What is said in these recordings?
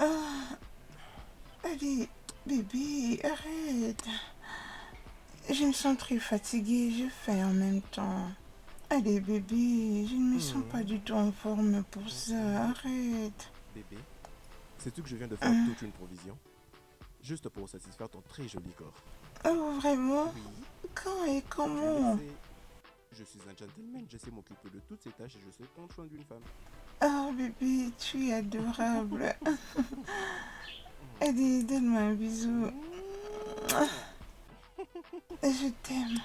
Ah, allez, bébé, arrête. Je me sens très fatiguée, je fais en même temps. Allez, bébé, je ne me sens pas du tout en forme pour ça, arrête. Bébé, sais-tu que je viens de faire toute une provision? Juste pour satisfaire ton très joli corps. Oh, vraiment? Oui, Quand et tu le comment? sais. Je suis un gentleman, je sais m'occuper de toutes ces tâches et je sais prendre soin d'une femme. Ah, bébé, tu es adorable. Allez, donne-moi un bisou. Je t'aime.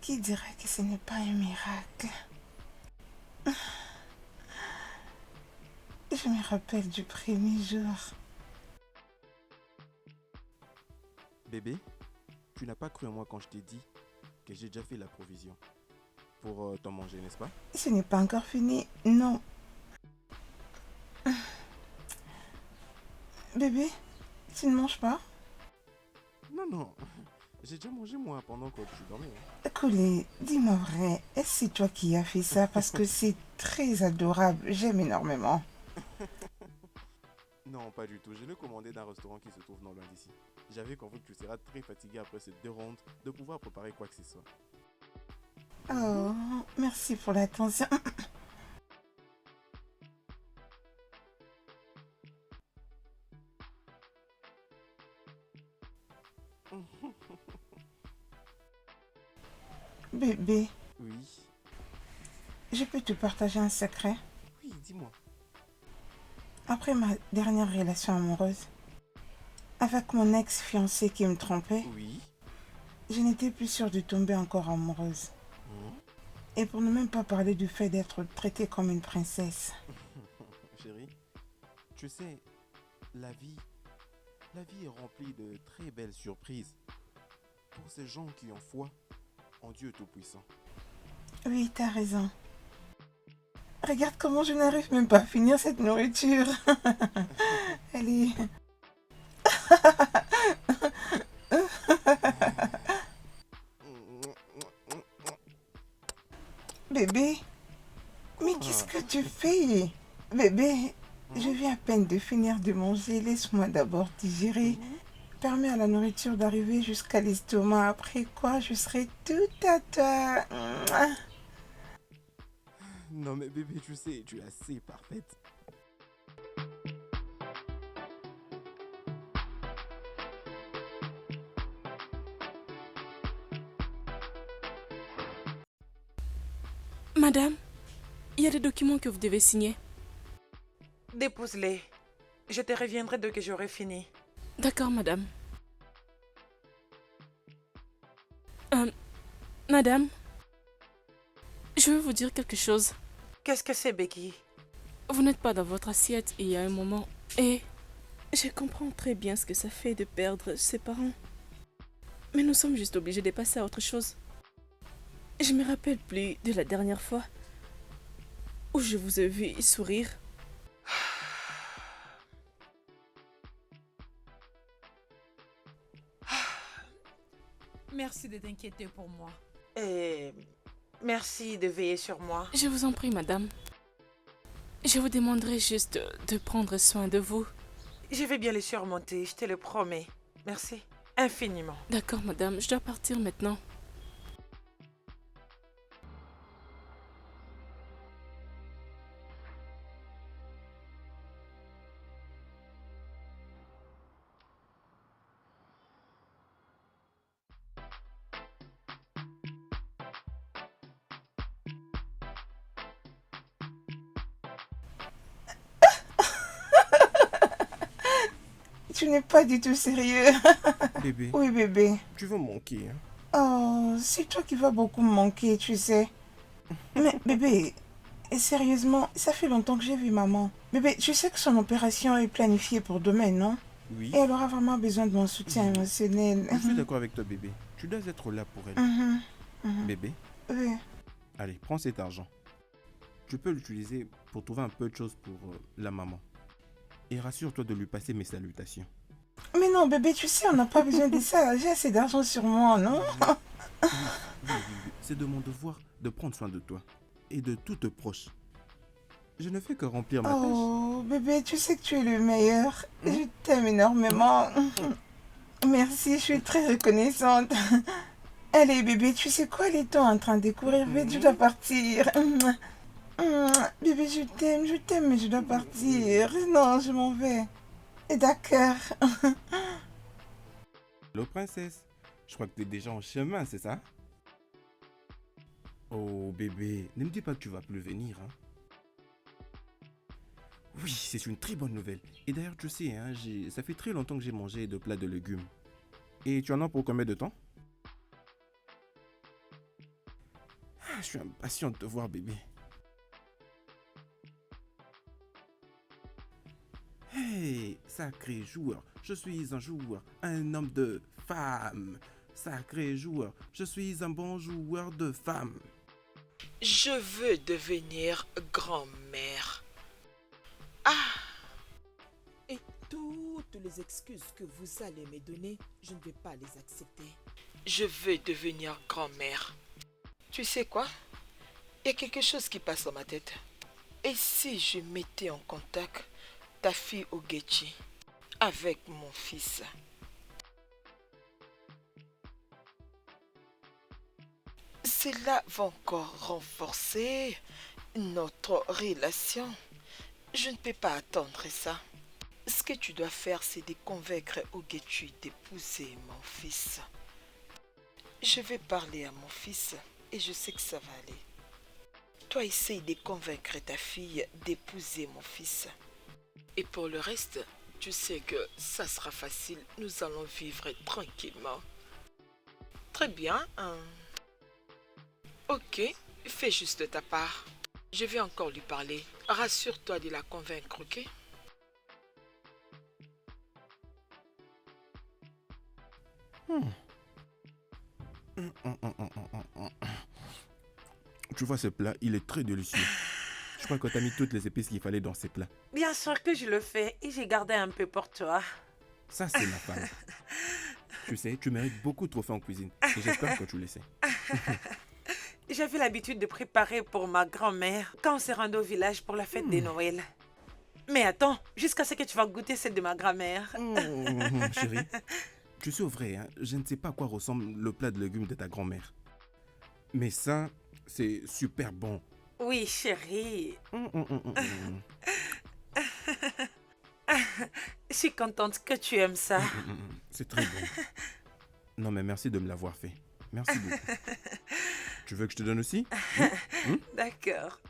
Qui dirait que ce n'est pas un miracle? Je me rappelle du premier jour. Bébé, tu n'as pas cru en moi quand je t'ai dit que j'ai déjà fait la provision pour t'en manger, n'est-ce pas? Ce n'est pas encore fini, non. Bébé, tu ne manges pas? Non, non, j'ai déjà mangé moi pendant que tu dormais. Coulé, dis-moi vrai, est-ce que c'est toi qui as fait ça? Parce que c'est très adorable, j'aime énormément. Non, pas du tout. Je l'ai commandé d'un restaurant qui se trouve non loin d'ici. J'avais compris que tu seras très fatigué après ces 2 rondes de pouvoir préparer quoi que ce soit. Oh, merci pour l'attention. Bébé, Oui. je peux te partager un secret? Oui, dis-moi. Après ma dernière relation amoureuse, avec mon ex-fiancé qui me trompait, Oui. je n'étais plus sûre de tomber encore amoureuse. Hmm? Et pour ne même pas parler du fait d'être traitée comme une princesse. Chérie, tu sais, la vie, la vie est remplie de très belles surprises. Pour ces gens qui ont foi en Dieu Tout-Puissant. Oui, t'as raison. Regarde comment je n'arrive même pas à finir cette nourriture. Allez. Bébé, mais qu'est-ce Quoi? que tu fais? Bébé, je viens à peine de finir de manger. Laisse-moi d'abord digérer. Hmm? Permets à la nourriture d'arriver jusqu'à l'estomac. Après quoi, je serai tout à toi. Non mais bébé, tu sais, tu es assez parfaite. Madame, il y a des documents que vous devez signer. Dépose-les. Je te reviendrai dès que j'aurai fini. D'accord, madame. Madame, je veux vous dire quelque chose. Qu'est-ce que c'est, Becky? Vous n'êtes pas dans votre assiette il y a un moment. Et je comprends très bien ce que ça fait de perdre ses parents. Mais nous sommes juste obligés de passer à autre chose. Je me rappelle plus de la dernière fois où je vous ai vu sourire. Merci de t'inquiéter pour moi. Et merci de veiller sur moi. Je vous en prie, madame. Je vous demanderai juste de prendre soin de vous. Je vais bien les surmonter, je te le promets. Merci infiniment. D'accord, madame, je dois partir maintenant. Tu n'es pas du tout sérieux. Bébé, Oui, bébé. tu vas manquer, hein? Oh, c'est toi qui vas beaucoup me manquer, tu sais. Mais bébé, sérieusement, ça fait longtemps que j'ai vu maman. Bébé, tu sais que son opération est planifiée pour demain, non? Oui. Et elle aura vraiment besoin de mon soutien émotionnel. Je suis d'accord avec toi, bébé. Tu dois être là pour elle. Mhm, mhm. Bébé, Oui. Allez, prends cet argent. Tu peux l'utiliser pour trouver un peu de choses pour la maman. Et rassure-toi de lui passer mes salutations. Mais non, bébé, tu sais, on n'a pas besoin de ça. J'ai assez d'argent sur moi, non? Oui. C'est de mon devoir de prendre soin de toi et de tous tes proches. Je ne fais que remplir ma tâche. Oh, bébé, tu sais que tu es le meilleur. Je t'aime énormément. Merci, je suis très reconnaissante. Allez, bébé, tu sais quoi, les temps en train de courir vite, je dois partir. Bébé, je t'aime, mais je dois partir. Non, je m'en vais. D'accord. Hello, princesse. Je crois que tu es déjà en chemin, c'est ça? Oh, bébé, ne me dis pas que tu vas plus venir, hein? Oui, c'est une très bonne nouvelle. Et d'ailleurs, tu sais, hein, ça fait très longtemps que j'ai mangé de plats de légumes. Et tu en as pour combien de temps? Je suis impatient de te voir, bébé. Hey, sacré joueur, je suis un joueur, un homme de femme. Sacré joueur, je suis un bon joueur de femme. Je veux devenir grand-mère. Et toutes les excuses que vous allez me donner, je ne vais pas les accepter. Je veux devenir grand-mère. Tu sais quoi? Il y a quelque chose qui passe dans ma tête. Et si je mettais en contact ta fille Ogechi avec mon fils? Cela va encore renforcer notre relation. Je ne peux pas attendre ça. Ce que tu dois faire, c'est de convaincre Ogechi d'épouser mon fils. Je vais parler à mon fils et je sais que ça va aller. Toi, essaye de convaincre ta fille d'épouser mon fils. Et pour le reste, tu sais que ça sera facile. Nous allons vivre tranquillement. Très bien. Ok, fais juste ta part. Je vais encore lui parler. Rassure-toi de la convaincre, ok? Tu vois ce plat, il est très délicieux. Je crois que tu as mis toutes les épices qu'il fallait dans ces plats. Bien sûr que je le fais et j'ai gardé un peu pour toi. Ça, c'est ma femme. Tu sais, tu mérites beaucoup de trophées en cuisine. Et j'espère que tu le sais. J'avais l'habitude de préparer pour ma grand-mère quand on s'est rendu au village pour la fête de Noël. Mais attends, jusqu'à ce que tu vas goûter celle de ma grand-mère. Chérie, tu sais au vrai, hein, je ne sais pas à quoi ressemble le plat de légumes de ta grand-mère. Mais ça, c'est super bon. Oui, chérie. Je suis contente que tu aimes ça. C'est très bon. Non, mais merci de me l'avoir fait. Merci beaucoup. Tu veux que je te donne aussi? D'accord.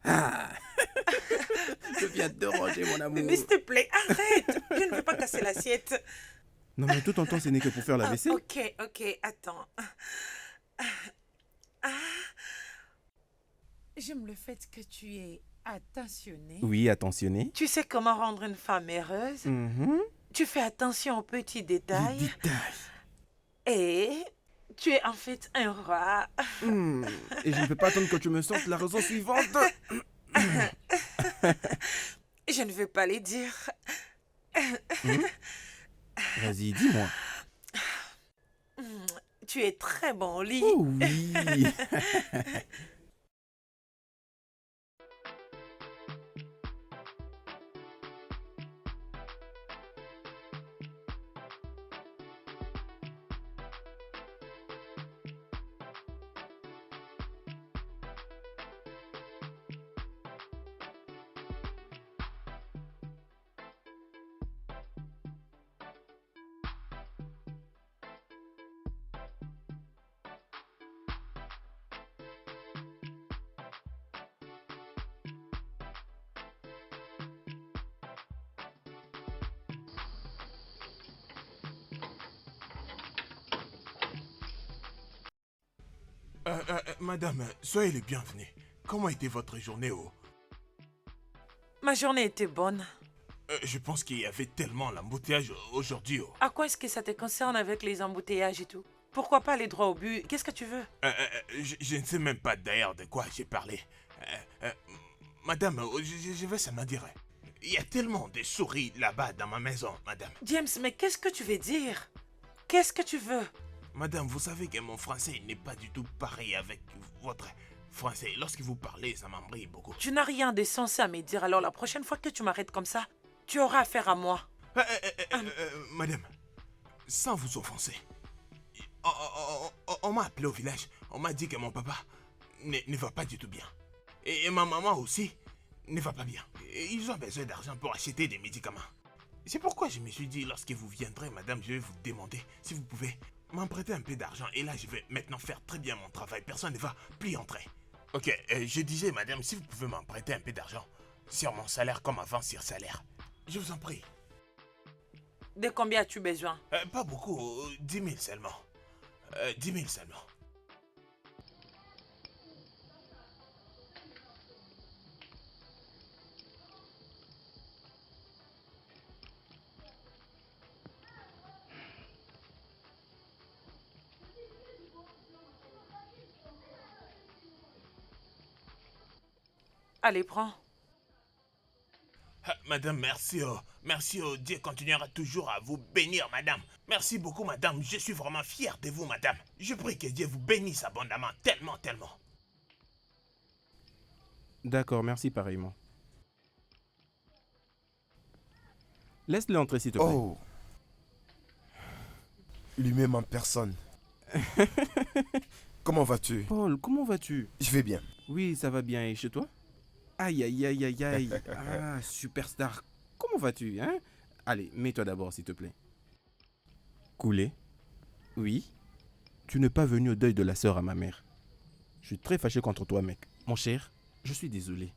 Ah! Je viens de ranger mon amour. Mais s'il te plaît, arrête. Je ne veux pas casser l'assiette. Non, mais tout en temps, ce n'est que pour faire la vaisselle. Ok, attends. J'aime le fait que tu es attentionné. Oui, attentionné. Tu sais comment rendre une femme heureuse. Tu fais attention aux petits détails. Les détails. Et tu es en fait un roi. Et je ne peux pas attendre que tu me sortes la raison suivante. Je ne veux pas les dire. Vas-y, dis-moi. Tu es très bon au lit. Oh oui. Madame, soyez les bienvenus. Comment était votre journée Ma journée était bonne. Je pense qu'il y avait tellement l'embouteillage aujourd'hui. À quoi est-ce que ça te concerne avec les embouteillages et tout? Pourquoi pas aller droit au but? Qu'est-ce que tu veux? Je ne sais même pas d'ailleurs de quoi j'ai parlé. Madame, je vais seulement dire. Il y a tellement de souris là-bas dans ma maison, madame. James, mais qu'est-ce que tu veux dire? Qu'est-ce que tu veux? Madame, vous savez que mon français n'est pas du tout pareil avec votre français. Lorsque vous parlez, ça m'embrouille beaucoup. Tu n'as rien de sensé à me dire, alors la prochaine fois que tu m'arrêtes comme ça, tu auras affaire à moi. Madame, sans vous offenser, on m'a appelé au village. On m'a dit que mon papa ne va pas du tout bien. Et ma maman aussi ne va pas bien. Et ils ont besoin d'argent pour acheter des médicaments. C'est pourquoi je me suis dit, lorsque vous viendrez, madame, je vais vous demander si vous pouvez m'emprunter un peu d'argent. Et là, je vais maintenant faire très bien mon travail. Personne ne va plus entrer. Ok, je disais, madame, si vous pouvez m'emprunter un peu d'argent sur mon salaire comme avant sur salaire. Je vous en prie. De combien as-tu besoin? Pas beaucoup, 10 000 seulement. 10 000 seulement. Allez, prends. Madame, merci. Merci. Dieu continuera toujours à vous bénir, madame. Merci beaucoup, madame. Je suis vraiment fier de vous, madame. Je prie que Dieu vous bénisse abondamment. Tellement, tellement. D'accord, merci pareillement. Laisse-le entrer, s'il te plaît. Oh. Lui-même en personne. Comment vas-tu? Paul, comment vas-tu? Je vais bien. Oui, ça va bien. Et chez toi? Aïe, aïe, aïe, aïe, aïe. Ah, superstar. Comment vas-tu, hein? Allez, mets-toi d'abord, s'il te plaît. Coulé? Oui? Tu n'es pas venu au deuil de la sœur à ma mère. Je suis très fâché contre toi, mec. Mon cher, je suis désolé.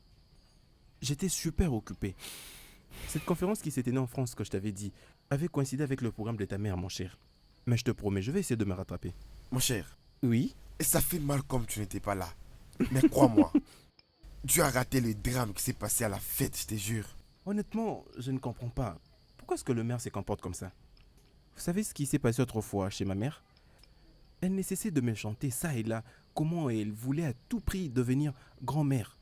J'étais super occupé. Cette conférence qui s'est tenue en France, que je t'avais dit, avait coïncidé avec le programme de ta mère, mon cher. Mais je te promets, je vais essayer de me rattraper. Mon cher, Oui? et ça fait mal comme tu n'étais pas là. Mais crois-moi, tu as raté le drame qui s'est passé à la fête, je te jure. Honnêtement, je ne comprends pas. Pourquoi est-ce que le maire se comporte comme ça? Vous savez ce qui s'est passé autrefois chez ma mère? Elle ne cessait de me chanter ça et là, comment elle voulait à tout prix devenir grand-mère.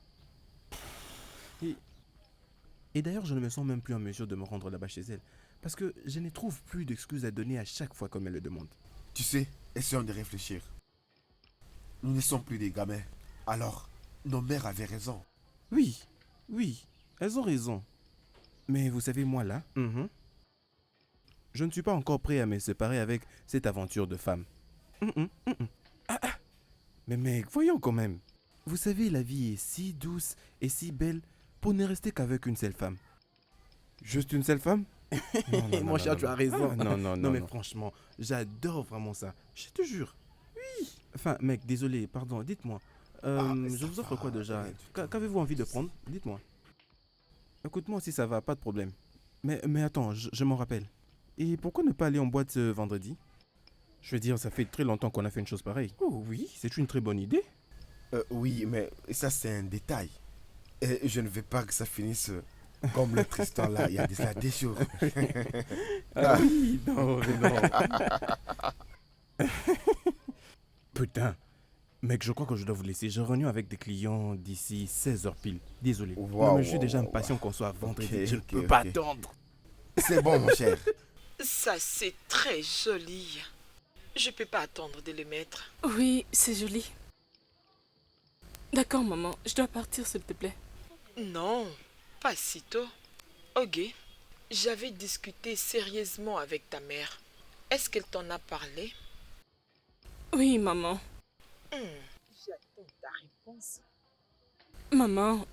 Et d'ailleurs, je ne me sens même plus en mesure de me rendre là-bas chez elle. Parce que je ne trouve plus d'excuses à donner à chaque fois comme elle le demande. Tu sais, essayons de réfléchir. Nous ne sommes plus des gamins. Alors, nos mères avaient raison. Oui, elles ont raison. Mais vous savez, moi là, je ne suis pas encore prêt à me séparer avec cette aventure de femme. Mais mec, voyons quand même. Vous savez, la vie est si douce et si belle pour ne rester qu'avec une seule femme. Juste une seule femme? Non, mon cher, tu as raison. Non, mais franchement, j'adore vraiment ça. Je te jure. Oui. Enfin, mec, désolé, pardon, dites-moi. Je vous offre quoi déjà? Qu'avez-vous envie de prendre? Dites-moi. Écoute-moi si ça va, pas de problème. Mais attends, je m'en rappelle. Et pourquoi ne pas aller en boîte ce vendredi? Je veux dire, ça fait très longtemps qu'on a fait une chose pareille. Oh oui, c'est une très bonne idée. Oui, mais ça c'est un détail. Et je ne veux pas que ça finisse comme le Tristan là, il y a déjà des jours. Ah oui, non, mais non. Putain. Mec, je crois que je dois vous laisser. J'ai réunion avec des clients d'ici 16h pile. Désolé. Non, mais je suis déjà impatient qu'on soit vendredi. Ok, Je ne ok, peux pas ok. attendre. C'est bon, mon cher. Ça, c'est très joli. Je peux pas attendre de le mettre. Oui, c'est joli. D'accord, maman. Je dois partir, s'il te plaît. Non, pas si tôt. Ok, j'avais discuté sérieusement avec ta mère. Est-ce qu'elle t'en a parlé? Oui, maman. J'attends ta réponse. Maman,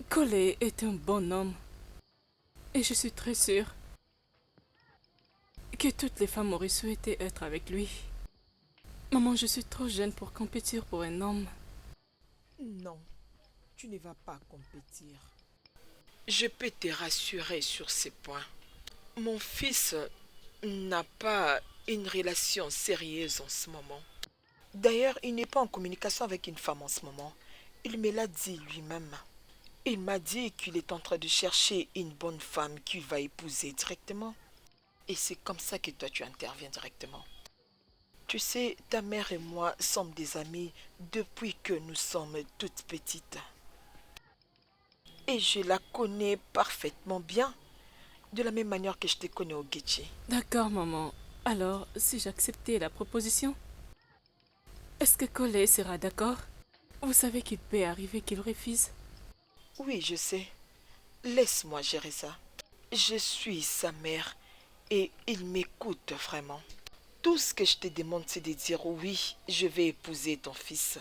Collet est un bon homme. Et je suis très sûre que toutes les femmes auraient souhaité être avec lui. Maman, je suis trop jeune pour compétir pour un homme. Non, tu ne vas pas compétir. Je peux te rassurer sur ces points. Mon fils n'a pas une relation sérieuse en ce moment. D'ailleurs, il n'est pas en communication avec une femme en ce moment. Il me l'a dit lui-même. Il m'a dit qu'il est en train de chercher une bonne femme qu'il va épouser directement. Et c'est comme ça que toi tu interviens directement. Tu sais, ta mère et moi sommes des amis depuis que nous sommes toutes petites. Et je la connais parfaitement bien, de la même manière que je te connais au Getchi. D'accord, maman. Alors, si j'acceptais la proposition, est-ce que Collet sera d'accord? Vous savez qu'il peut arriver qu'il refuse. Oui, je sais. Laisse-moi gérer ça. Je suis sa mère et il m'écoute vraiment. Tout ce que je te demande, c'est de dire oui, je vais épouser ton fils.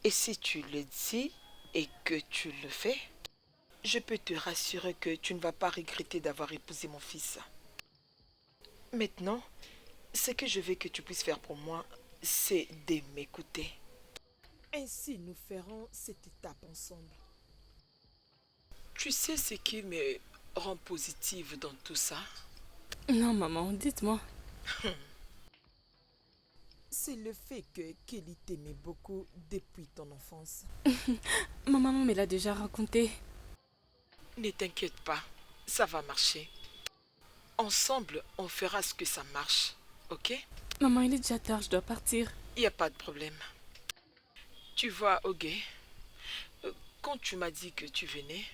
Et si tu le dis et que tu le fais, je peux te rassurer que tu ne vas pas regretter d'avoir épousé mon fils. Maintenant, ce que je veux que tu puisses faire pour moi, c'est de m'écouter. Ainsi, nous ferons cette étape ensemble. Tu sais ce qui me rend positive dans tout ça? Non, maman, dites-moi. C'est le fait que Kelly t'aimait beaucoup depuis ton enfance. Ma maman me l'a déjà raconté. Ne t'inquiète pas, ça va marcher. Ensemble, on fera ce que ça marche, ok? Maman, il est déjà tard, je dois partir. Il n'y a pas de problème. Tu vois, Oge, quand tu m'as dit que tu venais,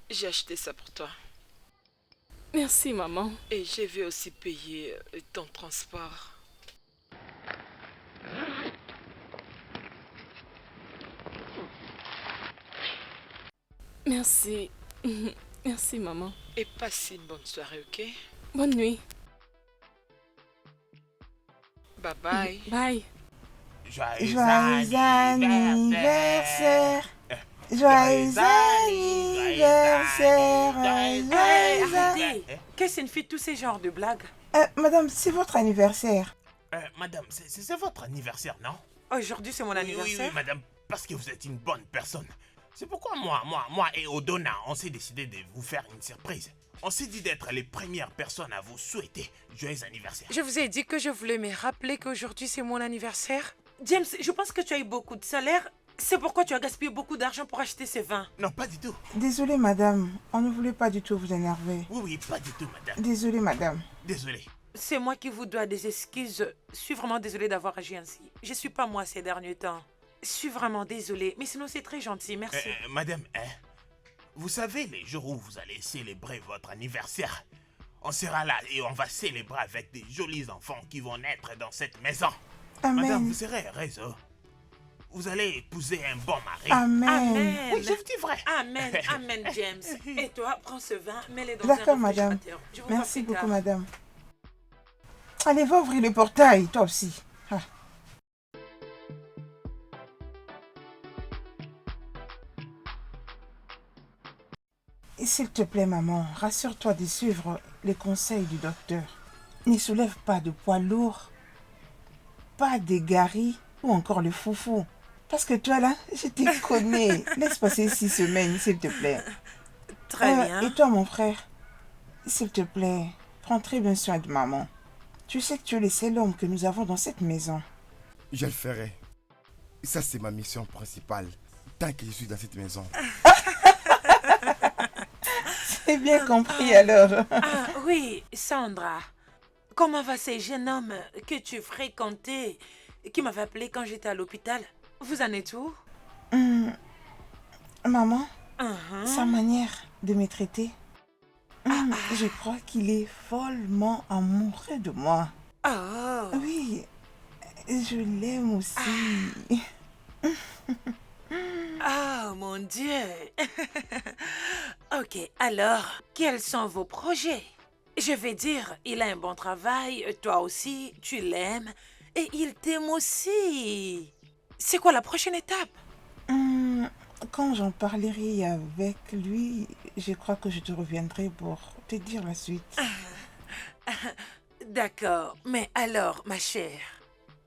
j'ai acheté ça pour toi. Merci, maman. Et je vais aussi payer ton transport. Merci. Merci, maman. Et passe une bonne soirée, ok? Bonne nuit. Bye bye. Bye. Joyeux anniversaire. Joyeux anniversaire. Arrêtez. Qu'est-ce que signifie tous ces genres de blagues? Madame, c'est votre anniversaire. Madame, c'est votre anniversaire, non? Aujourd'hui, c'est mon anniversaire. Oui, madame, parce que vous êtes une bonne personne. C'est pourquoi moi et Odona, on s'est décidé de vous faire une surprise. On s'est dit d'être les premières personnes à vous souhaiter joyeux anniversaire. Je vous ai dit que je voulais me rappeler qu'aujourd'hui, c'est mon anniversaire. James, je pense que tu as eu beaucoup de salaire. C'est pourquoi tu as gaspillé beaucoup d'argent pour acheter ces vins. Non, pas du tout. Désolée, madame. On ne voulait pas du tout vous énerver. Oui, pas du tout, madame. Désolée, madame. Désolé. C'est moi qui vous dois des excuses. Je suis vraiment désolée d'avoir agi ainsi. Je suis pas moi ces derniers temps. Je suis vraiment désolée, mais sinon c'est très gentil, merci. Madame, vous savez les jours où vous allez célébrer votre anniversaire, on sera là et on va célébrer avec des jolis enfants qui vont naître dans cette maison. Amen. Madame, vous serez heureuse. Vous allez épouser un bon mari. Amen. Amen. Oui, je vous dis vrai. Amen, amen, James. Et toi, prends ce vin, mets-le dans un D'accord, madame. réfrigérateur. Je vous vois Merci plus beaucoup, tard. madame. Allez, va ouvrir le portail, toi aussi. Ah. Et s'il te plaît, maman, rassure-toi de suivre les conseils du docteur. Ne soulève pas de poids lourds, pas d'égarés ou encore le foufou. Parce que toi, là, je te connais. Laisse passer 6 semaines, s'il te plaît. Très bien. Et toi, mon frère, s'il te plaît, prends très bien soin de maman. Tu sais que tu es le seul homme que nous avons dans cette maison. Je le ferai. Ça, c'est ma mission principale. Tant que je suis dans cette maison. C'est bien compris alors. Ah oui, Sandra. Comment va ces jeunes hommes que tu fréquentais, qui m'avaient appelé quand j'étais à l'hôpital? Vous en êtes où? Maman, sa manière de me traiter, je crois qu'il est follement amoureux de moi. Oh. Oui, je l'aime aussi. Oh mon Dieu. Ok, alors, quels sont vos projets? Je vais dire, il a un bon travail, toi aussi, tu l'aimes, et il t'aime aussi. C'est quoi la prochaine étape? Quand j'en parlerai avec lui, je crois que je te reviendrai pour te dire la suite. D'accord, mais alors, ma chère,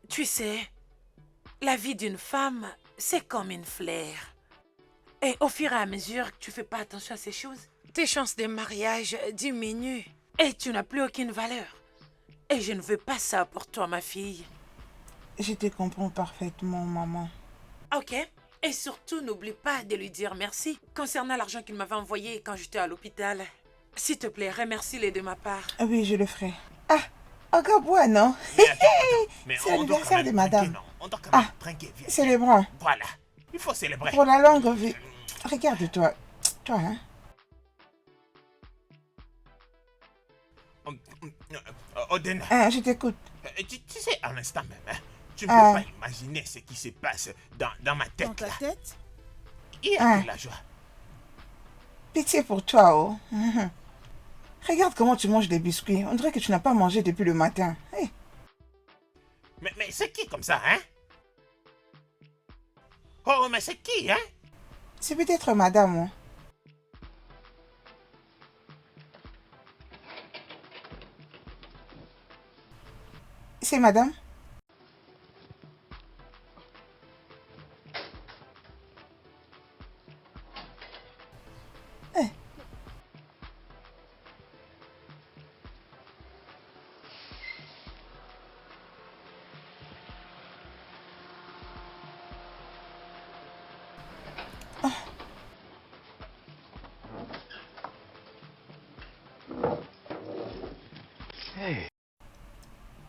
tu sais, la vie d'une femme, c'est comme une fleur. Et au fur et à mesure que tu fais pas attention à ces choses, tes chances de mariage diminuent et tu n'as plus aucune valeur. Et je ne veux pas ça pour toi, ma fille. Je te comprends parfaitement, maman. Ok. Et surtout, n'oublie pas de lui dire merci concernant l'argent qu'il m'avait envoyé quand j'étais à l'hôpital. S'il te plaît, remercie-les de ma part. Oui, je le ferai. Ah, Agabois, non? Mais C'est on doit l'anniversaire quand même de madame. trinquer, non? On doit quand même Ah, trinquer, viens. célébrons. Voilà, il faut célébrer. Pour la longue vie. Regarde-toi. Toi, hein? Oden, Je t'écoute. tu sais, à l'instant même, hein, tu ne peux pas imaginer ce qui se passe dans ma tête. Dans ta là. tête? Il y a de la joie. Pitié pour toi, oh. Regarde comment tu manges des biscuits. On dirait que tu n'as pas mangé depuis le matin. Hey. Mais c'est qui comme ça, hein? Oh, mais c'est qui, hein? C'est peut-être madame, oh. C'est madame?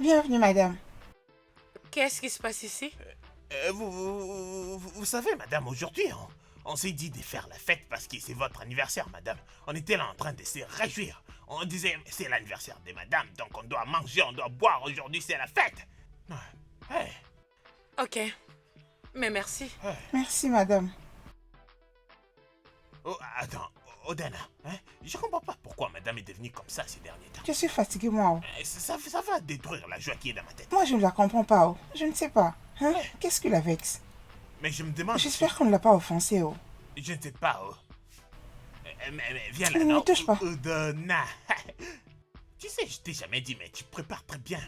Bienvenue, madame. Qu'est-ce qui se passe ici? Vous savez, madame, aujourd'hui, on s'est dit de faire la fête parce que c'est votre anniversaire, madame. On était là en train de se réjouir. On disait, c'est l'anniversaire de madame, donc on doit manger, on doit boire. Aujourd'hui, c'est la fête. Hey. Ok. Mais merci. Hey. Merci, madame. Oh, attends, Odena, hein? Je comprends pas pourquoi madame est devenue comme ça ces derniers temps. Je suis fatiguée, moi. Oh. Ça va détruire la joie qui est dans ma tête. Moi, je ne la comprends pas. Oh. Je ne sais pas. Hein? Qu'est-ce qui la vexe? Mais je me demande... J'espère qu'on ne l'a pas offensée. Oh. Je ne sais pas. Oh. Mais viens là, Ne non? me touche pas. Odena. Tu sais, je t'ai jamais dit, mais tu prépares très bien.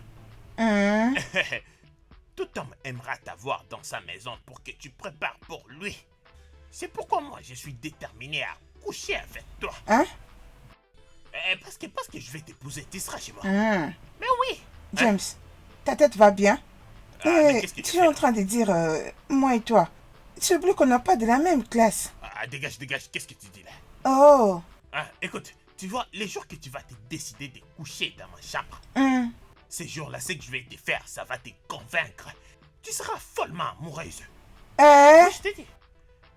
Tout homme aimera t'avoir dans sa maison pour que tu prépares pour lui. C'est pourquoi moi, je suis déterminé à coucher avec toi. Hein? Parce que je vais t'épouser, tu seras chez moi. Mais oui. James, ta tête va bien? Mais qu'est-ce que tu es en train de dire, moi et toi, tu oublies qu'on n'a pas de la même classe. Dégage, qu'est-ce que tu dis là? Oh. Écoute, tu vois, les jours que tu vas te décider de coucher dans ma chambre, ces jours-là, ce que je vais te faire, ça va te convaincre. Tu seras follement amoureuse. Oui, je t'ai dit.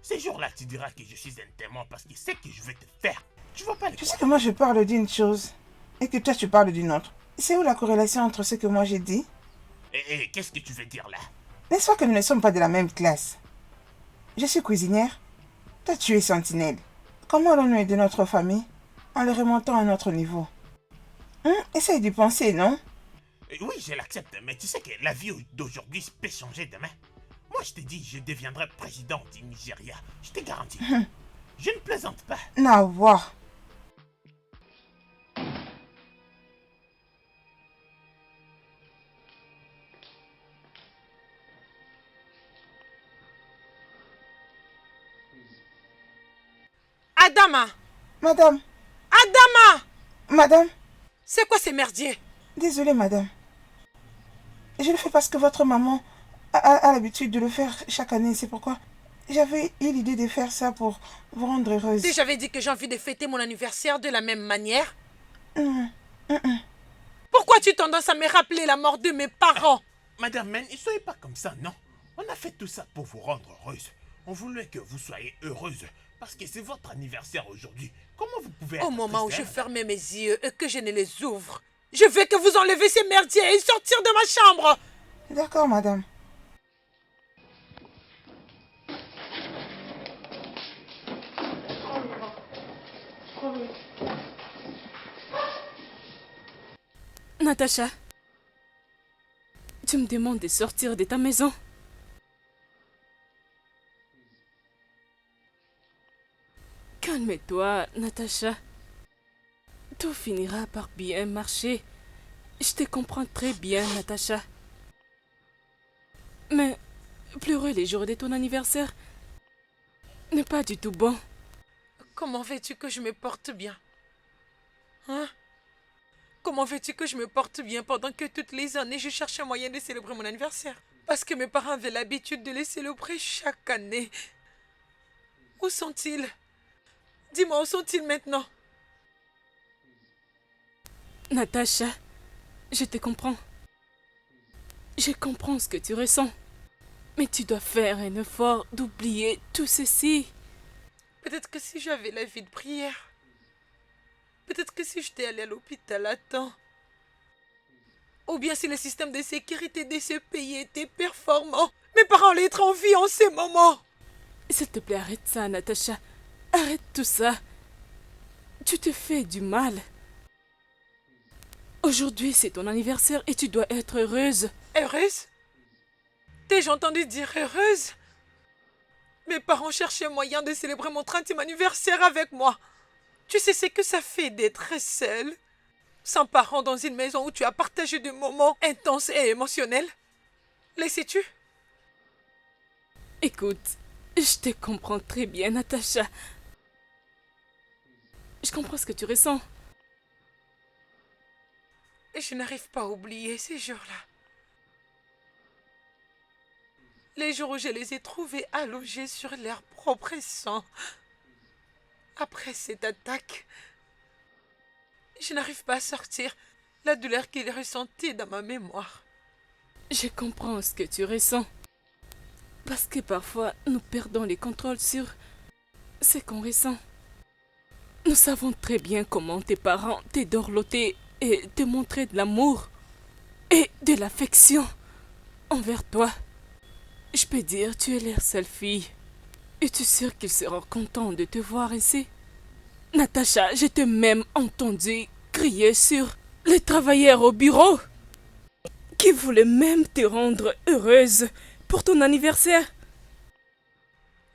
Ces jours-là, tu diras que je suis un témoin parce que c'est que je vais te faire. Tu vois pas les Tu sais que moi je parle d'une chose et que toi tu parles d'une autre. C'est où la corrélation entre ce que moi j'ai dit? Et qu'est-ce que tu veux dire là? N'est-ce pas que nous ne sommes pas de la même classe? Je suis cuisinière. Toi tu es sentinelle. Comment allons-nous aider notre famille en le remontant à notre niveau? Essaye d'y penser, non? Oui, je l'accepte, mais tu sais que la vie d'aujourd'hui peut changer demain. Moi, je t'ai dit, je deviendrai président du Nigeria. Je t'ai garanti. Je ne plaisante pas. Nawa. Adama! Madame. Adama! Madame. C'est quoi ces merdiers? Désolée, madame. Je le fais parce que votre maman a l'habitude de le faire chaque année. C'est pourquoi j'avais eu l'idée de faire ça pour vous rendre heureuse. Si j'avais dit que j'ai envie de fêter mon anniversaire de la même manière. Pourquoi tu tendances à me rappeler la mort de mes parents? Madame, ne soyez pas comme ça, non. On a fait tout ça pour vous rendre heureuse. On voulait que vous soyez heureuse parce que c'est votre anniversaire aujourd'hui. Comment vous pouvez... Au moment où je fermais mes yeux et que je ne les ouvre, je veux que vous enlevez ces merdiers et sortir de ma chambre. D'accord, madame. Natacha, tu me demandes de sortir de ta maison. Calme-toi, Natacha. Tout finira par bien marcher. Je te comprends très bien, Natacha. Mais pleurer les jours de ton anniversaire n'est pas du tout bon. Comment veux-tu que je me porte bien? Hein? Comment veux-tu que je me porte bien pendant que toutes les années je cherche un moyen de célébrer mon anniversaire? Parce que mes parents avaient l'habitude de les célébrer chaque année. Où sont-ils? Dis-moi, où sont-ils maintenant? Natacha, je te comprends. Je comprends ce que tu ressens. Mais tu dois faire un effort d'oublier tout ceci. Peut-être que si j'avais la vie de prière, peut-être que si j'étais allée à l'hôpital à temps, ou bien si le système de sécurité de ce pays était performant, mes parents allaient être en vie en ces moments. S'il te plaît, arrête ça, Natacha. Arrête tout ça. Tu te fais du mal. Aujourd'hui, c'est ton anniversaire et tu dois être heureuse. Heureuse? T'ai-je entendu dire heureuse? Mes parents cherchaient moyen de célébrer mon 30e anniversaire avec moi. Tu sais ce que ça fait d'être seule, sans parents dans une maison où tu as partagé des moments intenses et émotionnels? Les sais-tu? Écoute, je te comprends très bien, Natacha. Je comprends ce que tu ressens. Je n'arrive pas à oublier ces jours-là. Les jours où je les ai trouvés allongés sur leur propre sang. Après cette attaque, je n'arrive pas à sortir la douleur qu'ils ressentaient dans ma mémoire. Je comprends ce que tu ressens. Parce que parfois, nous perdons les contrôles sur ce qu'on ressent. Nous savons très bien comment tes parents t'ont dorloté et te montraient de l'amour et de l'affection envers toi. Je peux dire, tu es leur seule fille. Es-tu sûre qu'ils seront contents de te voir ainsi? Natacha, je t'ai même entendu crier sur les travailleurs au bureau qui voulaient même te rendre heureuse pour ton anniversaire.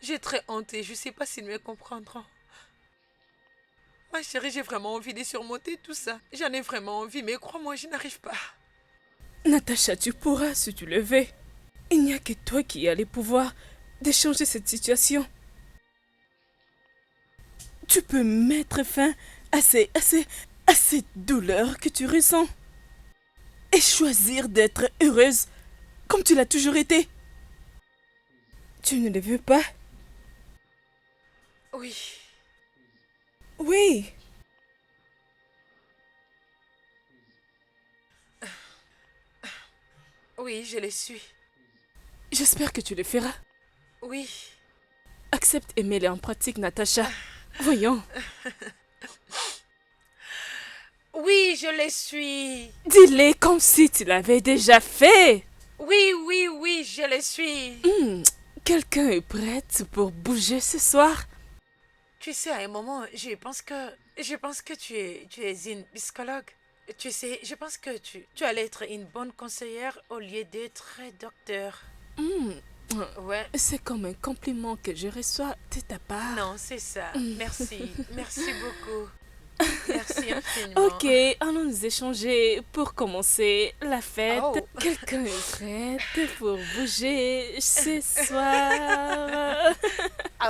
J'ai très honte et je ne sais pas s'ils me comprendront. Ma chérie, j'ai vraiment envie de surmonter tout ça. J'en ai vraiment envie, mais crois-moi, je n'arrive pas. Natacha, tu pourras si tu le veux. Il n'y a que toi qui as les pouvoirs de changer cette situation. Tu peux mettre fin à cette douleur que tu ressens. Et choisir d'être heureuse comme tu l'as toujours été. Tu ne le veux pas? Oui. Oui. Oui, je le suis. J'espère que tu le feras. Oui. Accepte et mets-le en pratique, Natacha. Voyons. Oui, je le suis. Dis-le comme si tu l'avais déjà fait. Oui, oui, oui, je le suis. Quelqu'un est prête pour bouger ce soir? Tu sais, à un moment, je pense que tu es une psychologue. Tu sais, je pense que tu allais être une bonne conseillère au lieu d'être docteur. Ouais. C'est comme un compliment que je reçois de ta part. Non, c'est ça. Merci. Merci beaucoup. Merci infiniment. Ok, allons nous échanger pour commencer la fête. Oh. Quelqu'un est prête pour bouger ce soir?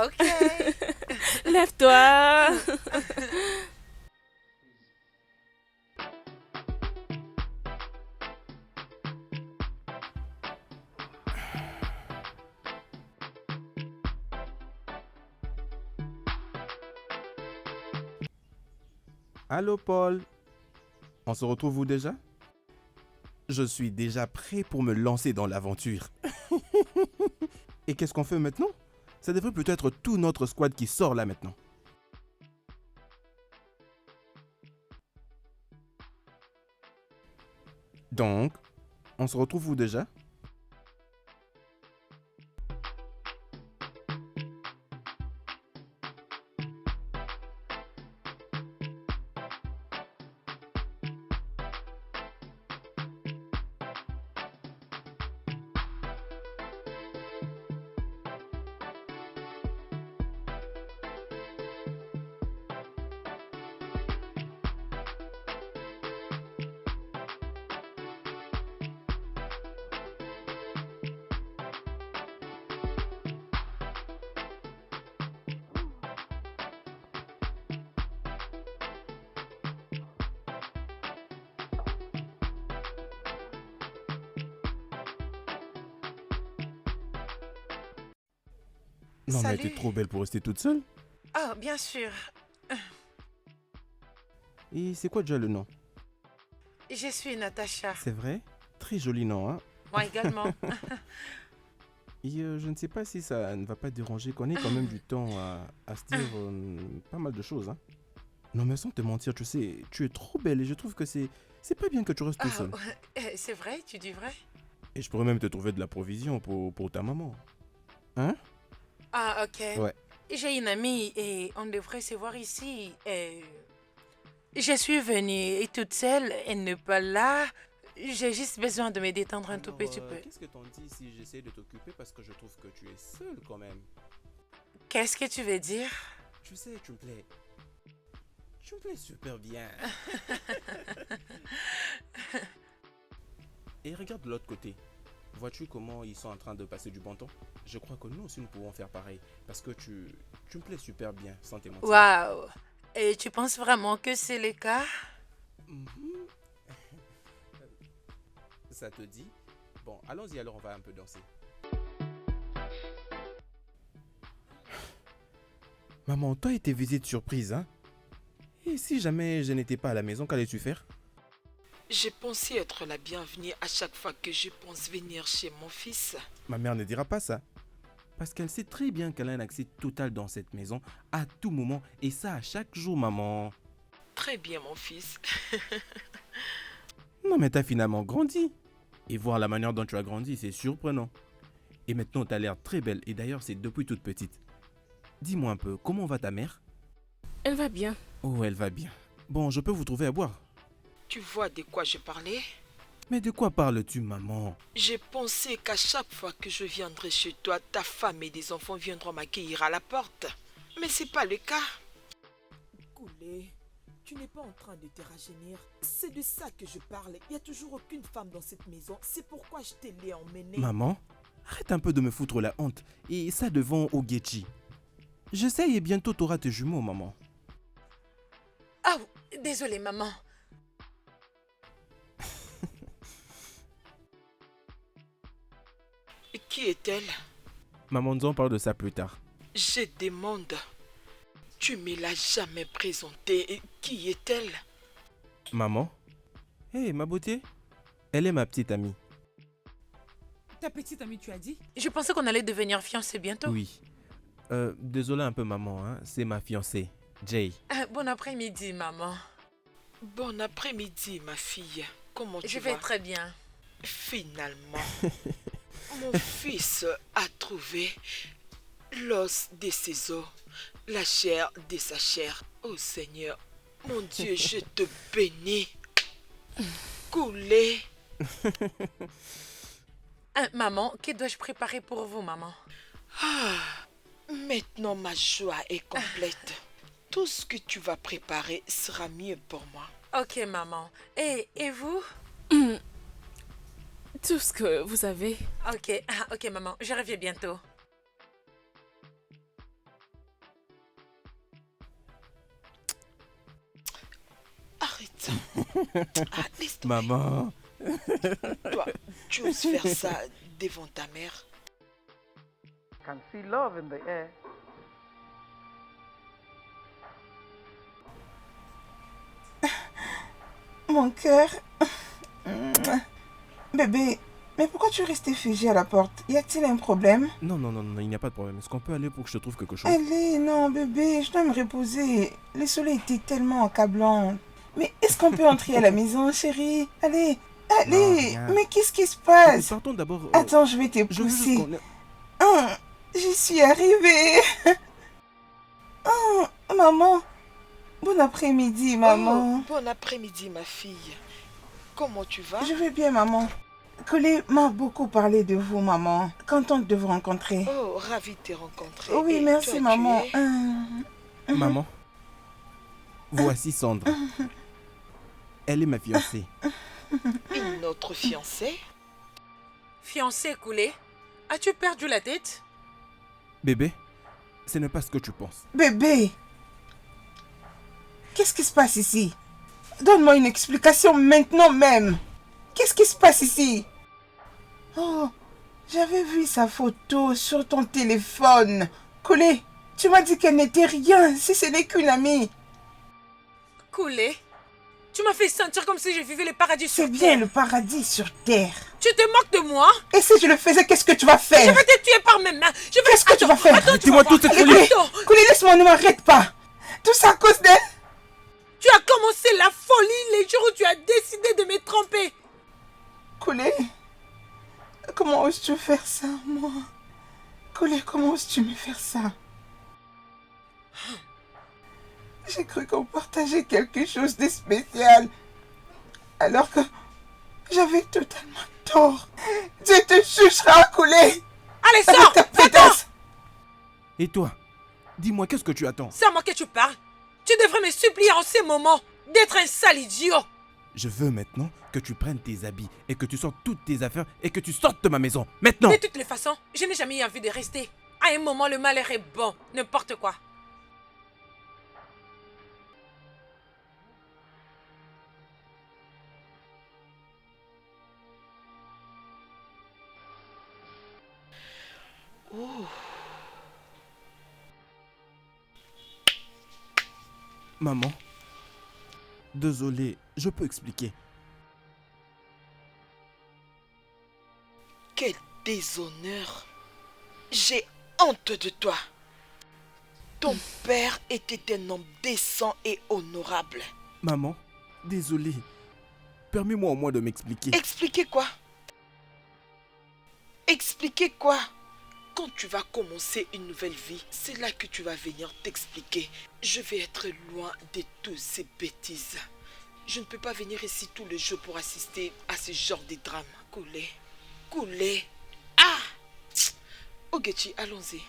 Ok. Lève-toi. Allô Paul, on se retrouve où déjà? Je suis déjà prêt pour me lancer dans l'aventure. Et qu'est-ce qu'on fait maintenant? Ça devrait plutôt être tout notre squad qui sort là maintenant. Donc, on se retrouve où déjà? Non, Salut. mais t'es trop belle pour rester toute seule. Oh, bien sûr. Et c'est quoi déjà le nom? Je suis Natacha. C'est vrai? Très joli nom, hein? Moi également. Et je ne sais pas si ça ne va pas déranger qu'on ait quand même du temps à se dire pas mal de choses, hein? Non, mais sans te mentir, tu sais, tu es trop belle et je trouve que c'est pas bien que tu restes tout seul. C'est vrai, tu dis vrai? Et je pourrais même te trouver de la provision pour ta maman. Hein? Ah, ok. Ouais. J'ai une amie et on devrait se voir ici. Je suis venue toute seule, elle n'est pas là. J'ai juste besoin de me détendre un tout petit peu. Qu'est-ce que t'en dis si j'essaie de t'occuper parce que je trouve que tu es seule quand même? Qu'est-ce que tu veux dire? Tu sais, tu me plais. Tu me plais super bien. Et regarde de l'autre côté. Vois-tu comment ils sont en train de passer du bon temps? Je crois que nous aussi nous pouvons faire pareil. Parce que tu me plais super bien, sans te mentir. Waouh! Et tu penses vraiment que c'est le cas? Ça te dit? Bon, allons-y alors, on va un peu danser. Maman, toi et tes visites surprises, hein? Et si jamais je n'étais pas à la maison, qu'allais-tu faire? J'ai pensé être la bienvenue à chaque fois que je pense venir chez mon fils. Ma mère ne dira pas ça. Parce qu'elle sait très bien qu'elle a un accès total dans cette maison à tout moment. Et ça à chaque jour, maman. Très bien, mon fils. Non, mais t'as finalement grandi. Et voir la manière dont tu as grandi, c'est surprenant. Et maintenant, t'as l'air très belle. Et d'ailleurs, c'est depuis toute petite. Dis-moi un peu, comment va ta mère? Elle va bien. Oh, elle va bien. Bon, je peux vous trouver à boire. Tu vois de quoi je parlais? Mais de quoi parles-tu, maman? J'ai pensé qu'à chaque fois que je viendrai chez toi, ta femme et des enfants viendront m'accueillir à la porte. Mais c'est pas le cas. Koulé, tu n'es pas en train de te rajeunir. C'est de ça que je parle. Il n'y a toujours aucune femme dans cette maison. C'est pourquoi je te l'ai emmenée. Maman, arrête un peu de me foutre la honte. Et ça devant Ogechi. J'essaye et bientôt t'auras tes jumeaux, maman. Ah, désolée, maman. Qui est-elle? Maman, nous en parle de ça plus tard. Je demande. Tu me l'as jamais présentée. Qui est-elle? Maman? Hé, ma beauté? Elle est ma petite amie. Ta petite amie, tu as dit? Je pensais qu'on allait devenir fiancés bientôt. Oui. Désolé un peu, maman, hein. C'est ma fiancée, Jay. Bon après-midi, maman. Bon après-midi, ma fille. Comment tu Je vas? vais très bien. Finalement, mon fils a trouvé l'os de ses os, la chair de sa chair. Oh Seigneur, mon Dieu, je te bénis. Koulé. Maman, que dois-je préparer pour vous, maman? Maintenant, ma joie est complète. Tout ce que tu vas préparer sera mieux pour moi. Ok, maman. Et vous? Tout ce que vous avez. Ok, maman. Je reviens bientôt. Arrête. Laisse tomber. Maman. Toi, tu oses faire ça devant ta mère? Can see love in the air. Mon cœur. Bébé, mais pourquoi tu restes figé à la porte? Y a-t-il un problème? Non, il n'y a pas de problème. Est-ce qu'on peut aller pour que je te trouve quelque chose? Allez, non, bébé, je dois me reposer. Le soleil était tellement accablant. Mais est-ce qu'on peut entrer à la maison, chérie? Allez, Non, mais qu'est-ce qui se passe? Partons d'abord. Attends, je vais te Je veux juste pousser. qu'on... Oh, j'y suis arrivée. Oh, maman. Bon après-midi, maman. Oh, bon après-midi, ma fille. Comment tu vas? Je vais bien, maman. Koulé m'a beaucoup parlé de vous, maman. Contente de vous rencontrer. Oh, ravie de te rencontrer. Oui, Et merci, toi, maman. tu es? Maman. Voici Sandra. Elle est ma fiancée. Une autre fiancée? Fiancé, Koulé, as-tu perdu la tête? Bébé, ce n'est pas ce que tu penses. Bébé, qu'est-ce qui se passe ici? Donne-moi une explication maintenant même. Qu'est-ce qui se passe ici? Oh, j'avais vu sa photo sur ton téléphone. Coulé, tu m'as dit qu'elle n'était rien, si ce n'est qu'une amie. Coulé, tu m'as fait sentir comme si je vivais le paradis sur C'est terre. bien le paradis sur terre. Tu te moques de moi? Et si je le faisais, qu'est-ce que tu vas faire? Je vais te tuer par mes mains. Qu'est-ce que tu vas faire? Dis-moi tout, cette folie. Coulé, laisse-moi, ne m'arrête pas. Tout ça à cause d'elle. Tu as commencé la folie les jours où tu as décidé de me tromper. Coulé, comment oses-tu faire ça, moi? Coulé, comment oses-tu me faire ça? J'ai cru qu'on partageait quelque chose de spécial. Alors que j'avais totalement tort. Dieu te jugera, Coulé. Allez, sors! Va-t'en! Et toi, dis-moi, qu'est-ce que tu attends? C'est à moi que tu parles. Tu devrais me supplier en ces moments d'être un sale idiot. Je veux maintenant que tu prennes tes habits et que tu sortes toutes tes affaires et que tu sortes de ma maison. Maintenant! De toutes les façons, je n'ai jamais eu envie de rester. À un moment, le malheur est bon. N'importe quoi. Oh. Maman, désolé, je peux expliquer. Quel déshonneur. J'ai honte de toi. Ton père était un homme décent et honorable. Maman, désolé. Permets-moi au moins de m'expliquer. Expliquer quoi? Expliquer quoi? Quand tu vas commencer une nouvelle vie, c'est là que tu vas venir t'expliquer. Je vais être loin de toutes ces bêtises. Je ne peux pas venir ici tous les jours pour assister à ce genre de drame. Coulé. Coulé. Ah! Ogechi, allons-y.